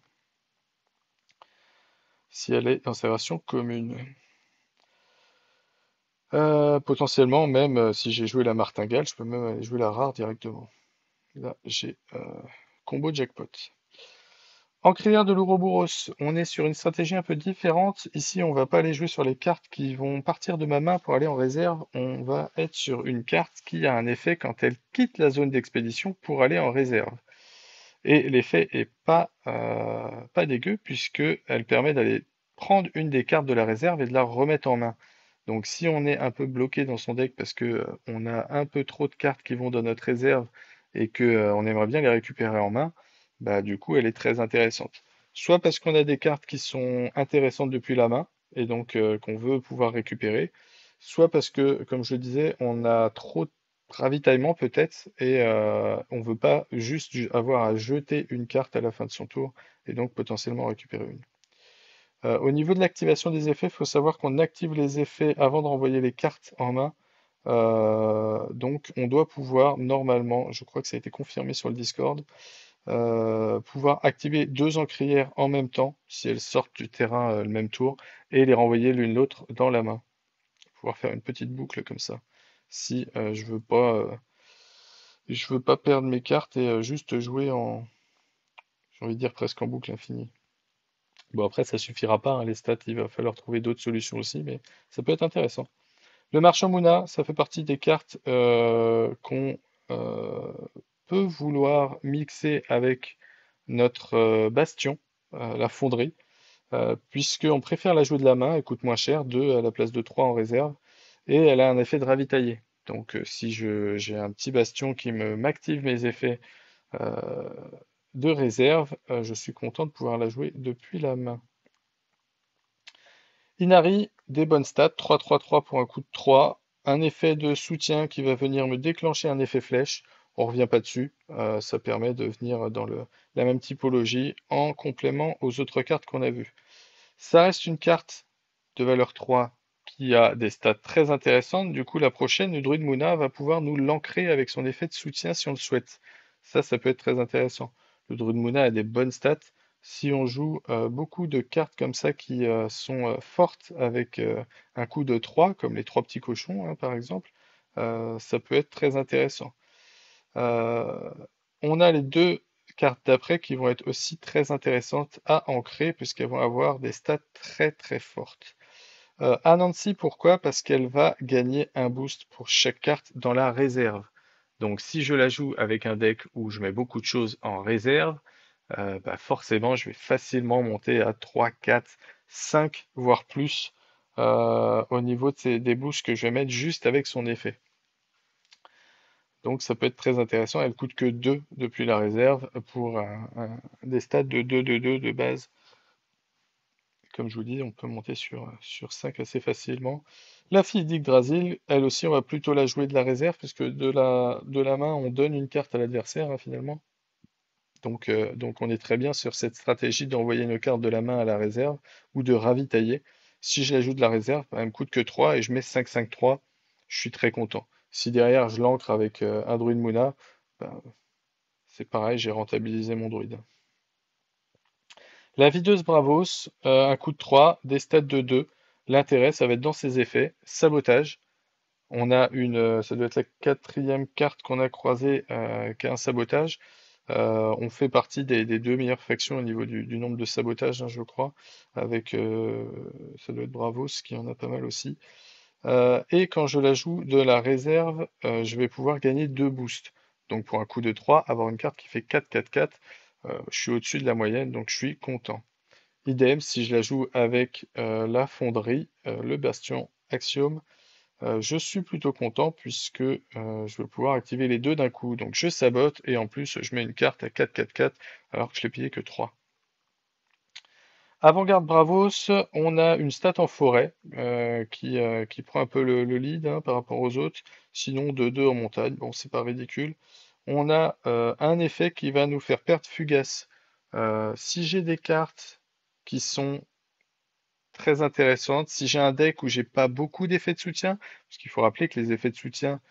si elle est dans sa version commune. Potentiellement, même si j'ai joué la martingale, je peux même aller jouer la rare directement. Là, j'ai combo jackpot. Encrière de l'Ouroboros, on est sur une stratégie un peu différente. Ici, on va pas aller jouer sur les cartes qui vont partir de ma main pour aller en réserve. On va être sur une carte qui a un effet quand elle quitte la zone d'expédition pour aller en réserve. Et l'effet est pas dégueu, puisque elle permet d'aller prendre une des cartes de la réserve et de la remettre en main. Donc si on est un peu bloqué dans son deck parce que on a un peu trop de cartes qui vont dans notre réserve et que on aimerait bien les récupérer en main, bah du coup elle est très intéressante. Soit parce qu'on a des cartes qui sont intéressantes depuis la main et donc qu'on veut pouvoir récupérer, soit parce que, comme je le disais, on a trop de ravitaillement peut-être et on veut pas juste avoir à jeter une carte à la fin de son tour et donc potentiellement récupérer une. Au niveau de l'activation des effets, il faut savoir qu'on active les effets avant de renvoyer les cartes en main. Donc on doit pouvoir, normalement, je crois que ça a été confirmé sur le Discord, pouvoir activer 2 encrières en même temps, si elles sortent du terrain le même tour, et les renvoyer l'une l'autre dans la main. Pouvoir faire une petite boucle comme ça. Si je veux pas perdre mes cartes et juste jouer j'ai envie de dire presque en boucle infinie. Bon, après, ça suffira pas, hein, les stats, il va falloir trouver d'autres solutions aussi, mais ça peut être intéressant. Le marchand Mouna, ça fait partie des cartes qu'on euh, peut vouloir mixer avec notre bastion, la fonderie, puisqu'on préfère la jouer de la main, elle coûte moins cher, 2 à la place de 3 en réserve, et elle a un effet de ravitailler. Donc si j'ai un petit bastion qui m'active mes effets euh, de réserve. Je suis content de pouvoir la jouer depuis la main. Inari, des bonnes stats, 3-3-3 pour un coup de 3. Un effet de soutien qui va venir me déclencher un effet flèche. On revient pas dessus. Ça permet de venir dans la même typologie en complément aux autres cartes qu'on a vues. Ça reste une carte de valeur 3 qui a des stats très intéressantes. Du coup, la prochaine, le Druid Moona, va pouvoir nous l'ancrer avec son effet de soutien si on le souhaite. Ça peut être très intéressant. Le Druid Moona a des bonnes stats. Si on joue beaucoup de cartes comme ça qui sont fortes avec un coup de 3, comme les 3 petits cochons, hein, par exemple, ça peut être très intéressant. Euh, on a les deux cartes d'après qui vont être aussi très intéressantes à ancrer puisqu'elles vont avoir des stats très très fortes. Anansi, pourquoi? Parce qu'elle va gagner un boost pour chaque carte dans la réserve. Donc si je la joue avec un deck où je mets beaucoup de choses en réserve, bah forcément je vais facilement monter à 3, 4, 5, voire plus au niveau des boosts que je vais mettre juste avec son effet. Donc ça peut être très intéressant. Elle coûte que 2 depuis la réserve pour des stats de 2 de base. Comme je vous dis, on peut monter sur 5 assez facilement. La fille d'Yggdrasil, elle aussi, on va plutôt la jouer de la réserve, puisque de la main, on donne une carte à l'adversaire, hein, finalement. Donc on est très bien sur cette stratégie d'envoyer une carte de la main à la réserve, ou de ravitailler. Si je la joue de la réserve, bah, elle me coûte que 3 et je mets 5-5-3, je suis très content. Si derrière je l'ancre avec un Druid Moona, bah, c'est pareil, j'ai rentabilisé mon druide. La videuse Bravos, un coup de 3, des stats de 2. L'intérêt, ça va être dans ses effets. Sabotage. On a ça doit être la quatrième carte qu'on a croisée qui a un sabotage. On fait partie des deux meilleures factions au niveau du nombre de sabotages, hein, je crois. Avec, ça doit être Bravos qui en a pas mal aussi. Et quand je la joue de la réserve, je vais pouvoir gagner 2 boosts. Donc pour un coup de 3, avoir une carte qui fait 4-4-4, je suis au-dessus de la moyenne, donc je suis content. Idem, si je la joue avec la fonderie, le bastion Axiome, je suis plutôt content puisque je vais pouvoir activer les deux d'un coup. Donc je sabote et en plus je mets une carte à 4-4-4 alors que je l'ai payé que 3. Avant-garde Bravos, on a une stat en forêt qui prend un peu le lead, hein, par rapport aux autres. Sinon de 2 en montagne, bon c'est pas ridicule. On a un effet qui va nous faire perdre Fugace. Si j'ai des cartes qui sont très intéressantes, si j'ai un deck où j'ai pas beaucoup d'effets de soutien, parce qu'il faut rappeler que les effets de soutien,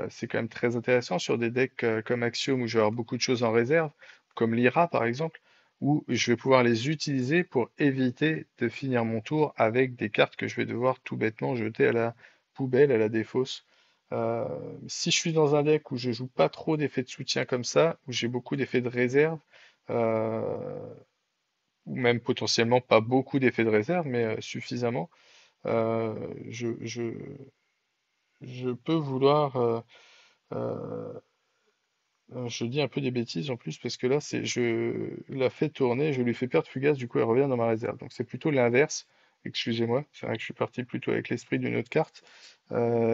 c'est quand même très intéressant sur des decks comme Axiom où je vais avoir beaucoup de choses en réserve, comme Lyra par exemple, où je vais pouvoir les utiliser pour éviter de finir mon tour avec des cartes que je vais devoir tout bêtement jeter à la poubelle, à la défausse. Euh, si je suis dans un deck où je joue pas trop d'effets de soutien comme ça, où j'ai beaucoup d'effets de réserve, euh, ou même potentiellement pas beaucoup d'effets de réserve, mais suffisamment, euh, je, je, je peux vouloir, euh, je dis un peu des bêtises en plus, parce que là, je la fais tourner, je lui fais perdre Fugace, du coup elle revient dans ma réserve. Donc c'est plutôt l'inverse, excusez-moi, c'est vrai que je suis parti plutôt avec l'esprit d'une autre carte.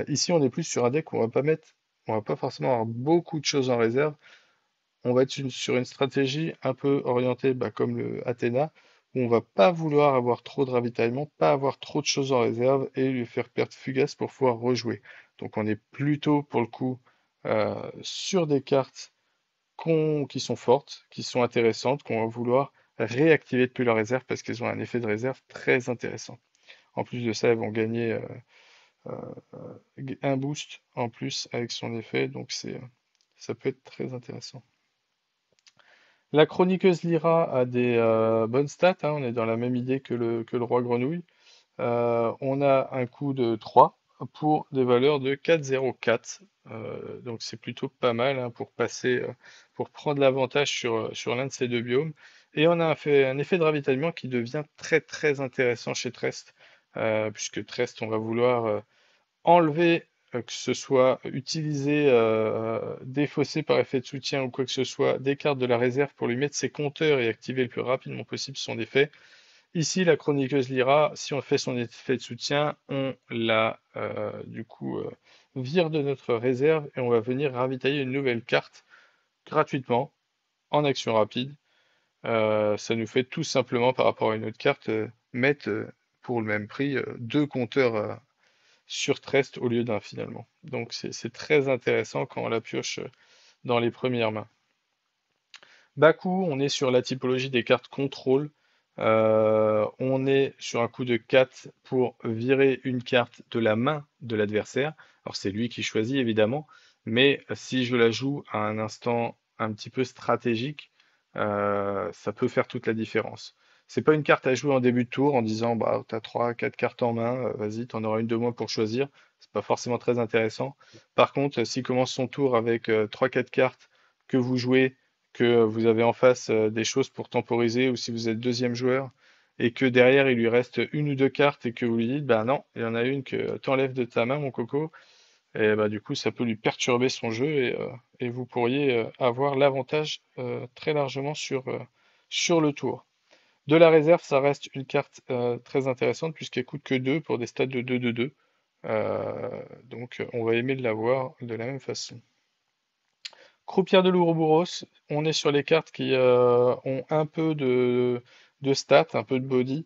Ici, on est plus sur un deck où on va pas forcément avoir beaucoup de choses en réserve. On va être sur une stratégie un peu orientée, bah, comme le Athéna, où on va pas vouloir avoir trop de ravitaillement, pas avoir trop de choses en réserve et lui faire perdre Fugace pour pouvoir rejouer. Donc on est plutôt pour le coup sur des cartes qui sont fortes, qui sont intéressantes, qu'on va vouloir réactiver depuis la réserve parce qu'elles ont un effet de réserve très intéressant. En plus de ça, elles vont gagner un boost en plus avec son effet, donc ça peut être très intéressant. La chroniqueuse Lyra a des bonnes stats, hein, on est dans la même idée que le roi grenouille. On a un coût de 3 pour des valeurs de 4,04. Donc c'est plutôt pas mal, hein, pour passer, pour prendre l'avantage sur l'un de ces deux biomes. Et on a un effet de ravitaillement qui devient très très intéressant chez Trest, puisque Trest, on va vouloir enlever, que ce soit utilisé, défaussé par effet de soutien ou quoi que ce soit, des cartes de la réserve pour lui mettre ses compteurs et activer le plus rapidement possible son effet. Ici, la chroniqueuse Lyra, si on fait son effet de soutien, on la du coup vire de notre réserve et on va venir ravitailler une nouvelle carte gratuitement en action rapide. Ça nous fait tout simplement par rapport à une autre carte mettre pour le même prix deux compteurs sur Trest au lieu d'un finalement. Donc c'est très intéressant quand on la pioche dans les premières mains. Baku, on est sur la typologie des cartes contrôle. On est sur un coup de 4 pour virer une carte de la main de l'adversaire. Alors c'est lui qui choisit évidemment, mais si je la joue à un instant un petit peu stratégique, ça peut faire toute la différence. C'est pas une carte à jouer en début de tour en disant bah t'as 3, 4 cartes en main, vas-y, t'en auras une de moins pour choisir. C'est pas forcément très intéressant. Par contre, s'il commence son tour avec 3-4 cartes que vous jouez, que vous avez en face des choses pour temporiser, ou si vous êtes deuxième joueur, et que derrière il lui reste une ou deux cartes et que vous lui dites, bah non, il y en a une que t'enlèves de ta main, mon coco, et bah du coup ça peut lui perturber son jeu et vous pourriez avoir l'avantage très largement sur le tour. De la réserve, ça reste une carte très intéressante puisqu'elle coûte que 2 pour des stats de 2-2-2. Donc on va aimer l'avoir de la même façon. Croupière de l'Ouroboros, on est sur les cartes qui ont un peu de stats, un peu de body.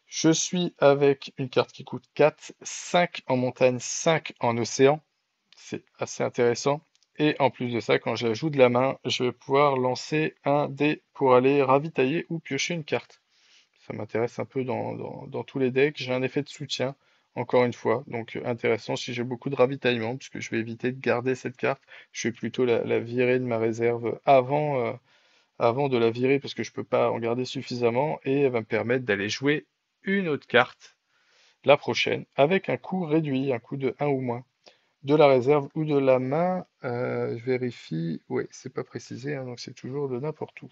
Je suis avec une carte qui coûte 4, 5 en montagne, 5 en océan. C'est assez intéressant. Et en plus de ça, quand je la joue de la main, je vais pouvoir lancer un dé pour aller ravitailler ou piocher une carte. Ça m'intéresse un peu dans tous les decks. J'ai un effet de soutien, encore une fois. Donc intéressant si j'ai beaucoup de ravitaillement, puisque je vais éviter de garder cette carte. Je vais plutôt la virer de ma réserve avant de la virer, parce que je peux pas en garder suffisamment. Et elle va me permettre d'aller jouer une autre carte la prochaine, avec un coût réduit, un coût de 1 ou moins. De la réserve ou de la main, je vérifie. Oui, c'est pas précisé, hein, donc c'est toujours de n'importe où.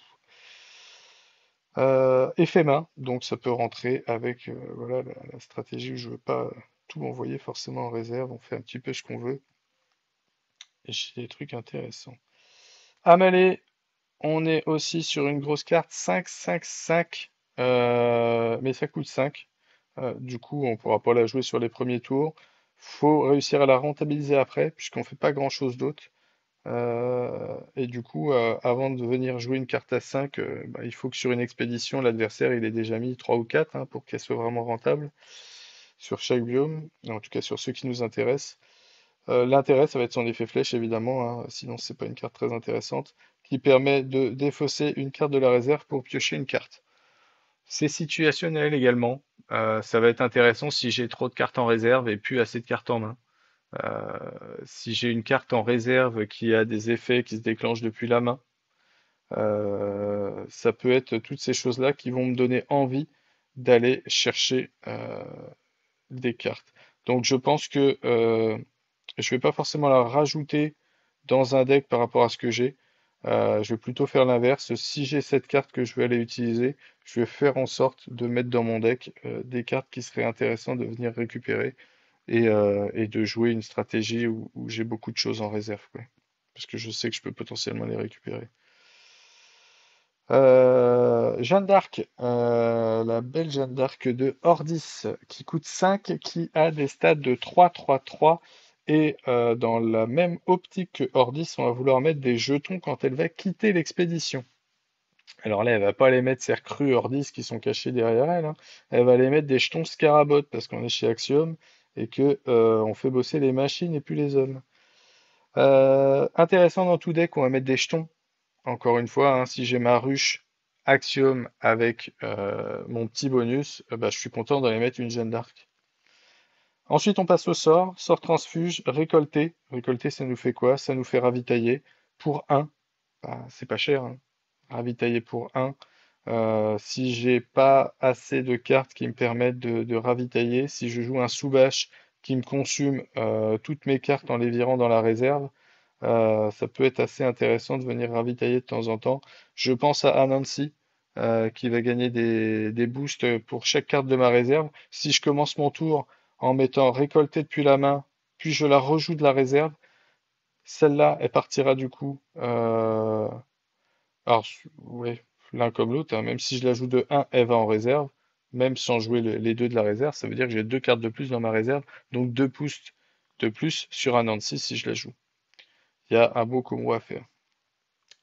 Effet main, donc ça peut rentrer avec voilà, la stratégie où je veux pas tout envoyer forcément en réserve, on fait un petit peu ce qu'on veut, et j'ai des trucs intéressants. Amalé, on est aussi sur une grosse carte 5-5-5, mais ça coûte 5. Du coup, on pourra pas la jouer sur les premiers tours. Faut réussir à la rentabiliser après, puisqu'on fait pas grand-chose d'autre. Et du coup, avant de venir jouer une carte à 5, bah, il faut que sur une expédition, l'adversaire il ait déjà mis 3 ou 4 hein, pour qu'elle soit vraiment rentable sur chaque biome, en tout cas sur ceux qui nous intéressent. L'intérêt, ça va être son effet flèche évidemment, hein, sinon c'est pas une carte très intéressante, qui permet de défausser une carte de la réserve pour piocher une carte. C'est situationnel également. Ça va être intéressant si j'ai trop de cartes en réserve et plus assez de cartes en main. Euh, Si j'ai une carte en réserve qui a des effets qui se déclenchent depuis la main, ça peut être toutes ces choses-là qui vont me donner envie d'aller chercher des cartes. Donc je pense que je vais pas forcément la rajouter dans un deck par rapport à ce que j'ai. Je vais plutôt faire l'inverse. Si j'ai cette carte que je vais aller utiliser, je vais faire en sorte de mettre dans mon deck des cartes qui seraient intéressantes de venir récupérer et de jouer une stratégie où j'ai beaucoup de choses en réserve, quoi. Parce que je sais que je peux potentiellement les récupérer. Jeanne d'Arc, la belle Jeanne d'Arc de Ordis, qui coûte 5, qui a des stats de 3-3-3. Et dans la même optique que Ordis, on va vouloir mettre des jetons quand elle va quitter l'expédition. Alors là, elle va pas les mettre ses recrues Ordis qui sont cachés derrière elle, hein. Elle va les mettre des jetons Scarabot parce qu'on est chez Axiom et que on fait bosser les machines et plus les hommes. Intéressant dans tout deck, on va mettre des jetons. Encore une fois, hein, si j'ai ma ruche Axiom avec mon petit bonus, bah, je suis content d'aller mettre une Jeanne d'Arc. Ensuite, on passe au sort. Sort transfuge, récolter. Récolter, ça nous fait quoi? Ça nous fait ravitailler pour 1. Bah, c'est pas cher, hein. Ravitailler pour 1. Si j'ai pas assez de cartes qui me permettent de ravitailler, si je joue un sous-bâche qui me consume toutes mes cartes en les virant dans la réserve, ça peut être assez intéressant de venir ravitailler de temps en temps. Je pense à Anansi, qui va gagner des boosts pour chaque carte de ma réserve. Si je commence mon tour en mettant récolté depuis la main, puis je la rejoue de la réserve, celle-là, elle partira du coup. Alors, ouais, l'un comme l'autre, hein, même si je la joue de 1, elle va en réserve. Même sans jouer les deux de la réserve, ça veut dire que j'ai deux cartes de plus dans ma réserve. Donc deux boosts de plus sur un Anansi si je la joue. Il y a un beau combo à faire.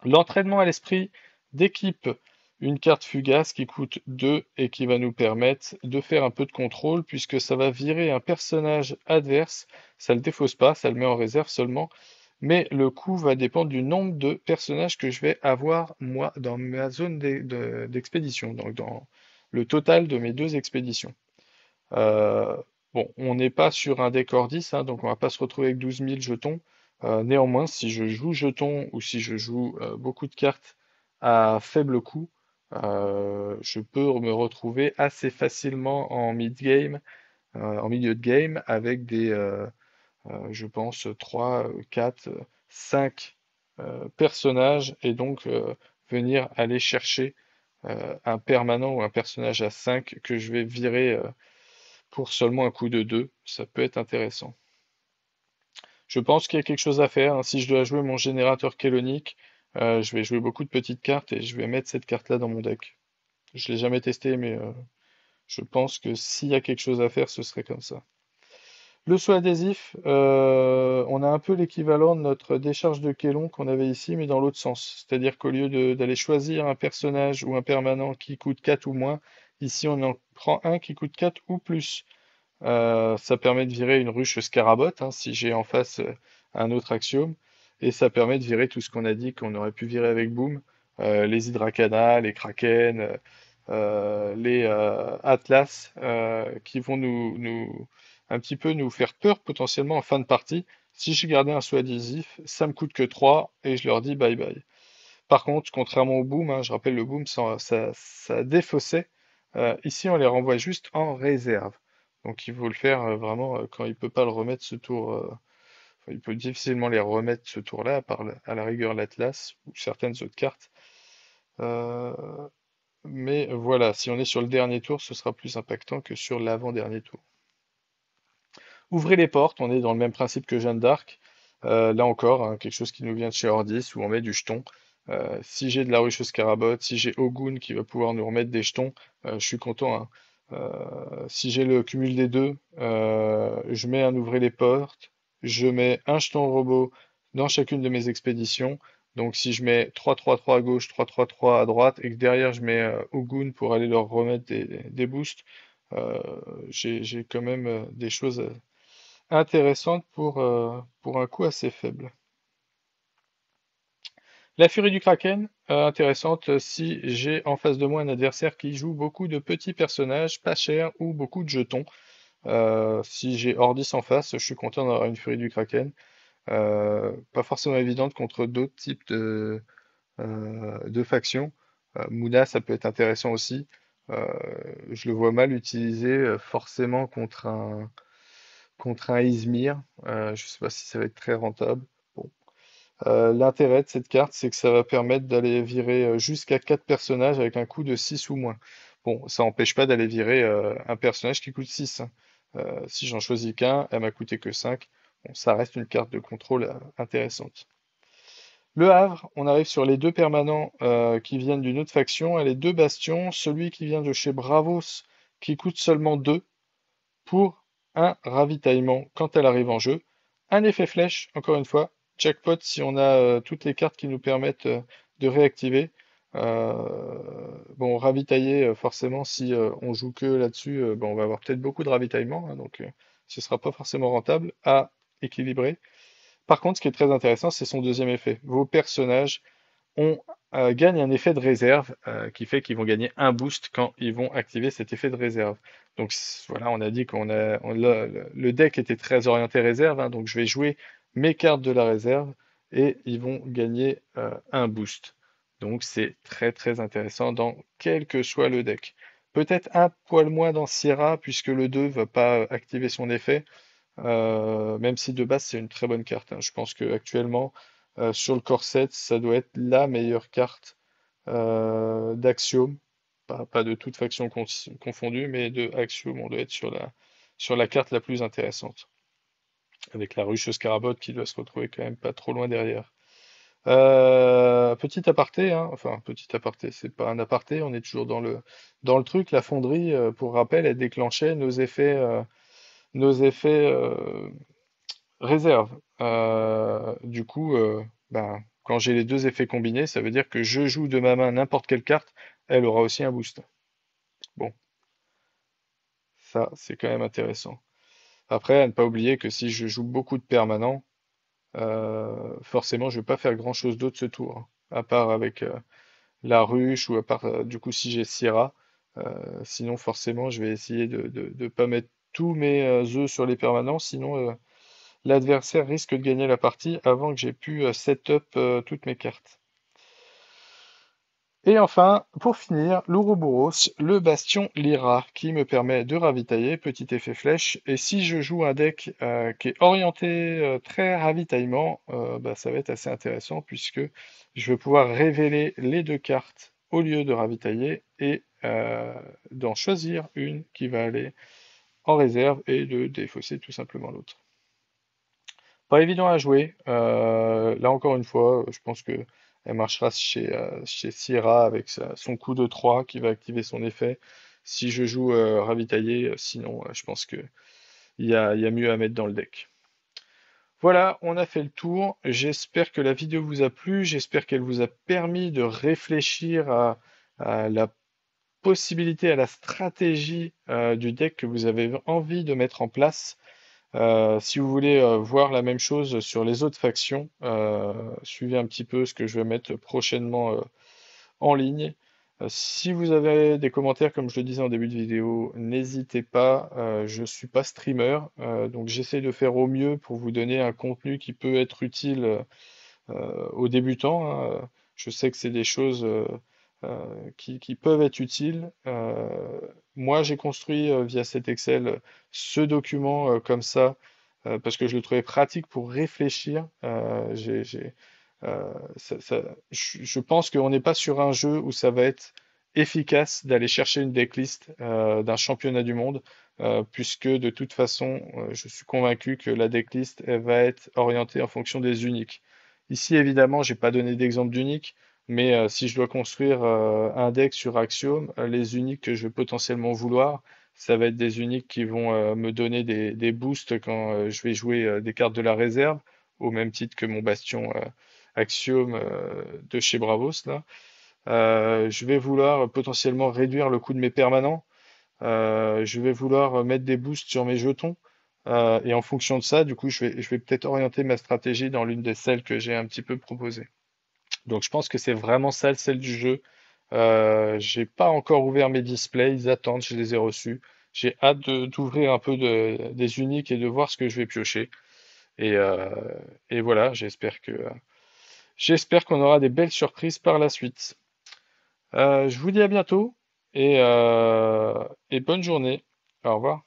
L'entraînement à l'esprit d'équipe, une carte fugace qui coûte 2 et qui va nous permettre de faire un peu de contrôle puisque ça va virer un personnage adverse. Ça le défausse pas, ça le met en réserve seulement. Mais le coût va dépendre du nombre de personnages que je vais avoir moi dans ma zone d'expédition, donc dans le total de mes deux expéditions. Euh, bon, on n'est pas sur un décor 10, hein, donc on va pas se retrouver avec 12 000 jetons. Néanmoins, si je joue jetons ou si je joue beaucoup de cartes à faible coût, je peux me retrouver assez facilement en mid-game, en milieu de game, avec je pense, 3, 4, 5 personnages, et donc venir aller chercher un permanent ou un personnage à 5 que je vais virer pour seulement un coup de 2, ça peut être intéressant. Je pense qu'il y a quelque chose à faire, hein. Si je dois jouer mon générateur kélonique, je vais jouer beaucoup de petites cartes et je vais mettre cette carte-là dans mon deck. Je l'ai jamais testé, mais je pense que s'il y a quelque chose à faire, ce serait comme ça. Le saut adhésif, on a un peu l'équivalent de notre décharge de Kélon qu'on avait ici, mais dans l'autre sens. C'est-à-dire qu'au lieu d'aller choisir un personnage ou un permanent qui coûte 4 ou moins, ici on en prend un qui coûte 4 ou plus. Ça permet de virer une ruche scarabotte, hein, si j'ai en face un autre axiome. Et ça permet de virer tout ce qu'on a dit qu'on aurait pu virer avec Boom. Les Hydrakana, les Kraken, les Atlas, qui vont un petit peu nous faire peur potentiellement en fin de partie. Si j'ai gardé un saut adhésif, ça me coûte que 3 et je leur dis bye bye. Par contre, contrairement au Boom, hein, je rappelle le Boom, ça défaussait. Ici, on les renvoie juste en réserve. Donc il faut le faire vraiment quand il peut pas le remettre ce tour. Enfin, il peut difficilement les remettre ce tour-là, à la rigueur l'Atlas ou certaines autres cartes. Euh, mais voilà, si on est sur le dernier tour, ce sera plus impactant que sur l'avant-dernier tour. Ouvrez les portes, on est dans le même principe que Jeanne d'Arc. Là encore, hein, quelque chose qui nous vient de chez Ordis, où on met du jeton. Si j'ai de la ruche au scarabot, si j'ai Ogun qui va pouvoir nous remettre des jetons, je suis content, hein. Si j'ai le cumul des deux, je mets un ouvrez les portes, je mets un jeton robot dans chacune de mes expéditions. Donc si je mets 3-3-3 à gauche, 3-3-3 à droite, et que derrière je mets Ogun pour aller leur remettre des boosts, euh, j'ai quand même des choses intéressante pour un coût assez faible. La furie du Kraken, intéressante si j'ai en face de moi un adversaire qui joue beaucoup de petits personnages pas chers ou beaucoup de jetons. Si j'ai Ordis en face, je suis content d'avoir une furie du Kraken. Pas forcément évidente contre d'autres types de factions. Mouna, ça peut être intéressant aussi. Euh, je le vois mal utilisé forcément contre un Izmir. Je ne sais pas si ça va être très rentable. Bon. L'intérêt de cette carte, c'est que ça va permettre d'aller virer jusqu'à 4 personnages avec un coût de 6 ou moins. Bon, ça n'empêche pas d'aller virer un personnage qui coûte 6, hein. Si j'en choisis qu'un, elle m'a coûté que 5. Bon, ça reste une carte de contrôle intéressante. Le Havre, on arrive sur les deux permanents qui viennent d'une autre faction et les deux bastions. Celui qui vient de chez Bravos qui coûte seulement 2 pour un ravitaillement quand elle arrive en jeu. Un effet flèche, encore une fois, jackpot si on a toutes les cartes qui nous permettent de réactiver. Bon, ravitailler, forcément, si on joue que là-dessus, bon, on va avoir peut-être beaucoup de ravitaillement, hein, donc ce sera pas forcément rentable à équilibrer. Par contre, ce qui est très intéressant, c'est son deuxième effet. Vos personnages on gagne un effet de réserve qui fait qu'ils vont gagner un boost quand ils vont activer cet effet de réserve. Donc voilà, on a dit le deck était très orienté réserve, hein, donc je vais jouer mes cartes de la réserve et ils vont gagner un boost. Donc c'est très très intéressant dans quel que soit le deck. Peut-être un poil moins dans Sierra puisque le 2 va pas activer son effet, même si de base c'est une très bonne carte, hein. Je pense que actuellement sur le corset, ça doit être la meilleure carte d'Axiom, pas de toute faction confondue, mais de Axiom, on doit être sur la carte la plus intéressante, avec la ruche Scarabot qui doit se retrouver quand même pas trop loin derrière. Petit aparté, hein, enfin petit aparté, c'est pas un aparté, on est toujours dans le truc. La fonderie, pour rappel, elle déclenchait nos effets réserve. Du coup, ben, Quand j'ai les deux effets combinés, ça veut dire que je joue de ma main n'importe quelle carte, elle aura aussi un boost. Bon, ça, c'est quand même intéressant. Après, à ne pas oublier que si je joue beaucoup de permanents, forcément, je vais pas faire grand-chose d'autre ce tour, hein, à part avec la ruche ou à part du coup si j'ai Sierra. Sinon, forcément, je vais essayer de pas mettre tous mes œufs sur les permanents, sinon l'adversaire risque de gagner la partie avant que j'ai pu set-up toutes mes cartes. Et enfin, pour finir, l'Ouroboros, le Bastion Lyra, qui me permet de ravitailler, petit effet flèche. Et si je joue un deck qui est orienté très ravitaillement, bah, ça va être assez intéressant puisque je vais pouvoir révéler les deux cartes au lieu de ravitailler et d'en choisir une qui va aller en réserve et de défausser tout simplement l'autre. Pas évident à jouer. Là encore une fois, je pense que elle marchera chez Sierra avec son coup de 3 qui va activer son effet. Si je joue ravitaillé, sinon je pense que il y a mieux à mettre dans le deck. Voilà, on a fait le tour. J'espère que la vidéo vous a plu. J'espère qu'elle vous a permis de réfléchir à la possibilité, à la stratégie du deck que vous avez envie de mettre en place. Si vous voulez voir la même chose sur les autres factions, suivez un petit peu ce que je vais mettre prochainement en ligne. Si vous avez des commentaires, comme je le disais en début de vidéo, n'hésitez pas. Je suis pas streamer, donc j'essaie de faire au mieux pour vous donner un contenu qui peut être utile aux débutants, hein. Je sais que c'est des choses qui peuvent être utiles. Moi, j'ai construit via cet Excel ce document comme ça parce que je le trouvais pratique pour réfléchir. Je pense qu'on n'est pas sur un jeu où ça va être efficace d'aller chercher une decklist d'un championnat du monde, puisque de toute façon, je suis convaincu que la decklist elle va être orientée en fonction des uniques. Ici, évidemment, j'ai pas donné d'exemple d'unique, mais si je dois construire un deck sur Axiom, les uniques que je vais potentiellement vouloir, ça va être des uniques qui vont me donner des boosts quand je vais jouer des cartes de la réserve, au même titre que mon bastion Axiom de chez Bravos là. Je vais vouloir potentiellement réduire le coût de mes permanents. Je vais vouloir mettre des boosts sur mes jetons. Et en fonction de ça, du coup, je vais peut-être orienter ma stratégie dans l'une des celles que j'ai un petit peu proposées. Donc je pense que c'est vraiment ça le sel du jeu. J'ai pas encore ouvert mes displays, ils attendent, je les ai reçus. J'ai hâte d'ouvrir un peu des uniques et de voir ce que je vais piocher. Et, euh, et voilà, j'espère qu'on aura des belles surprises par la suite. Je vous dis à bientôt et bonne journée. Au revoir.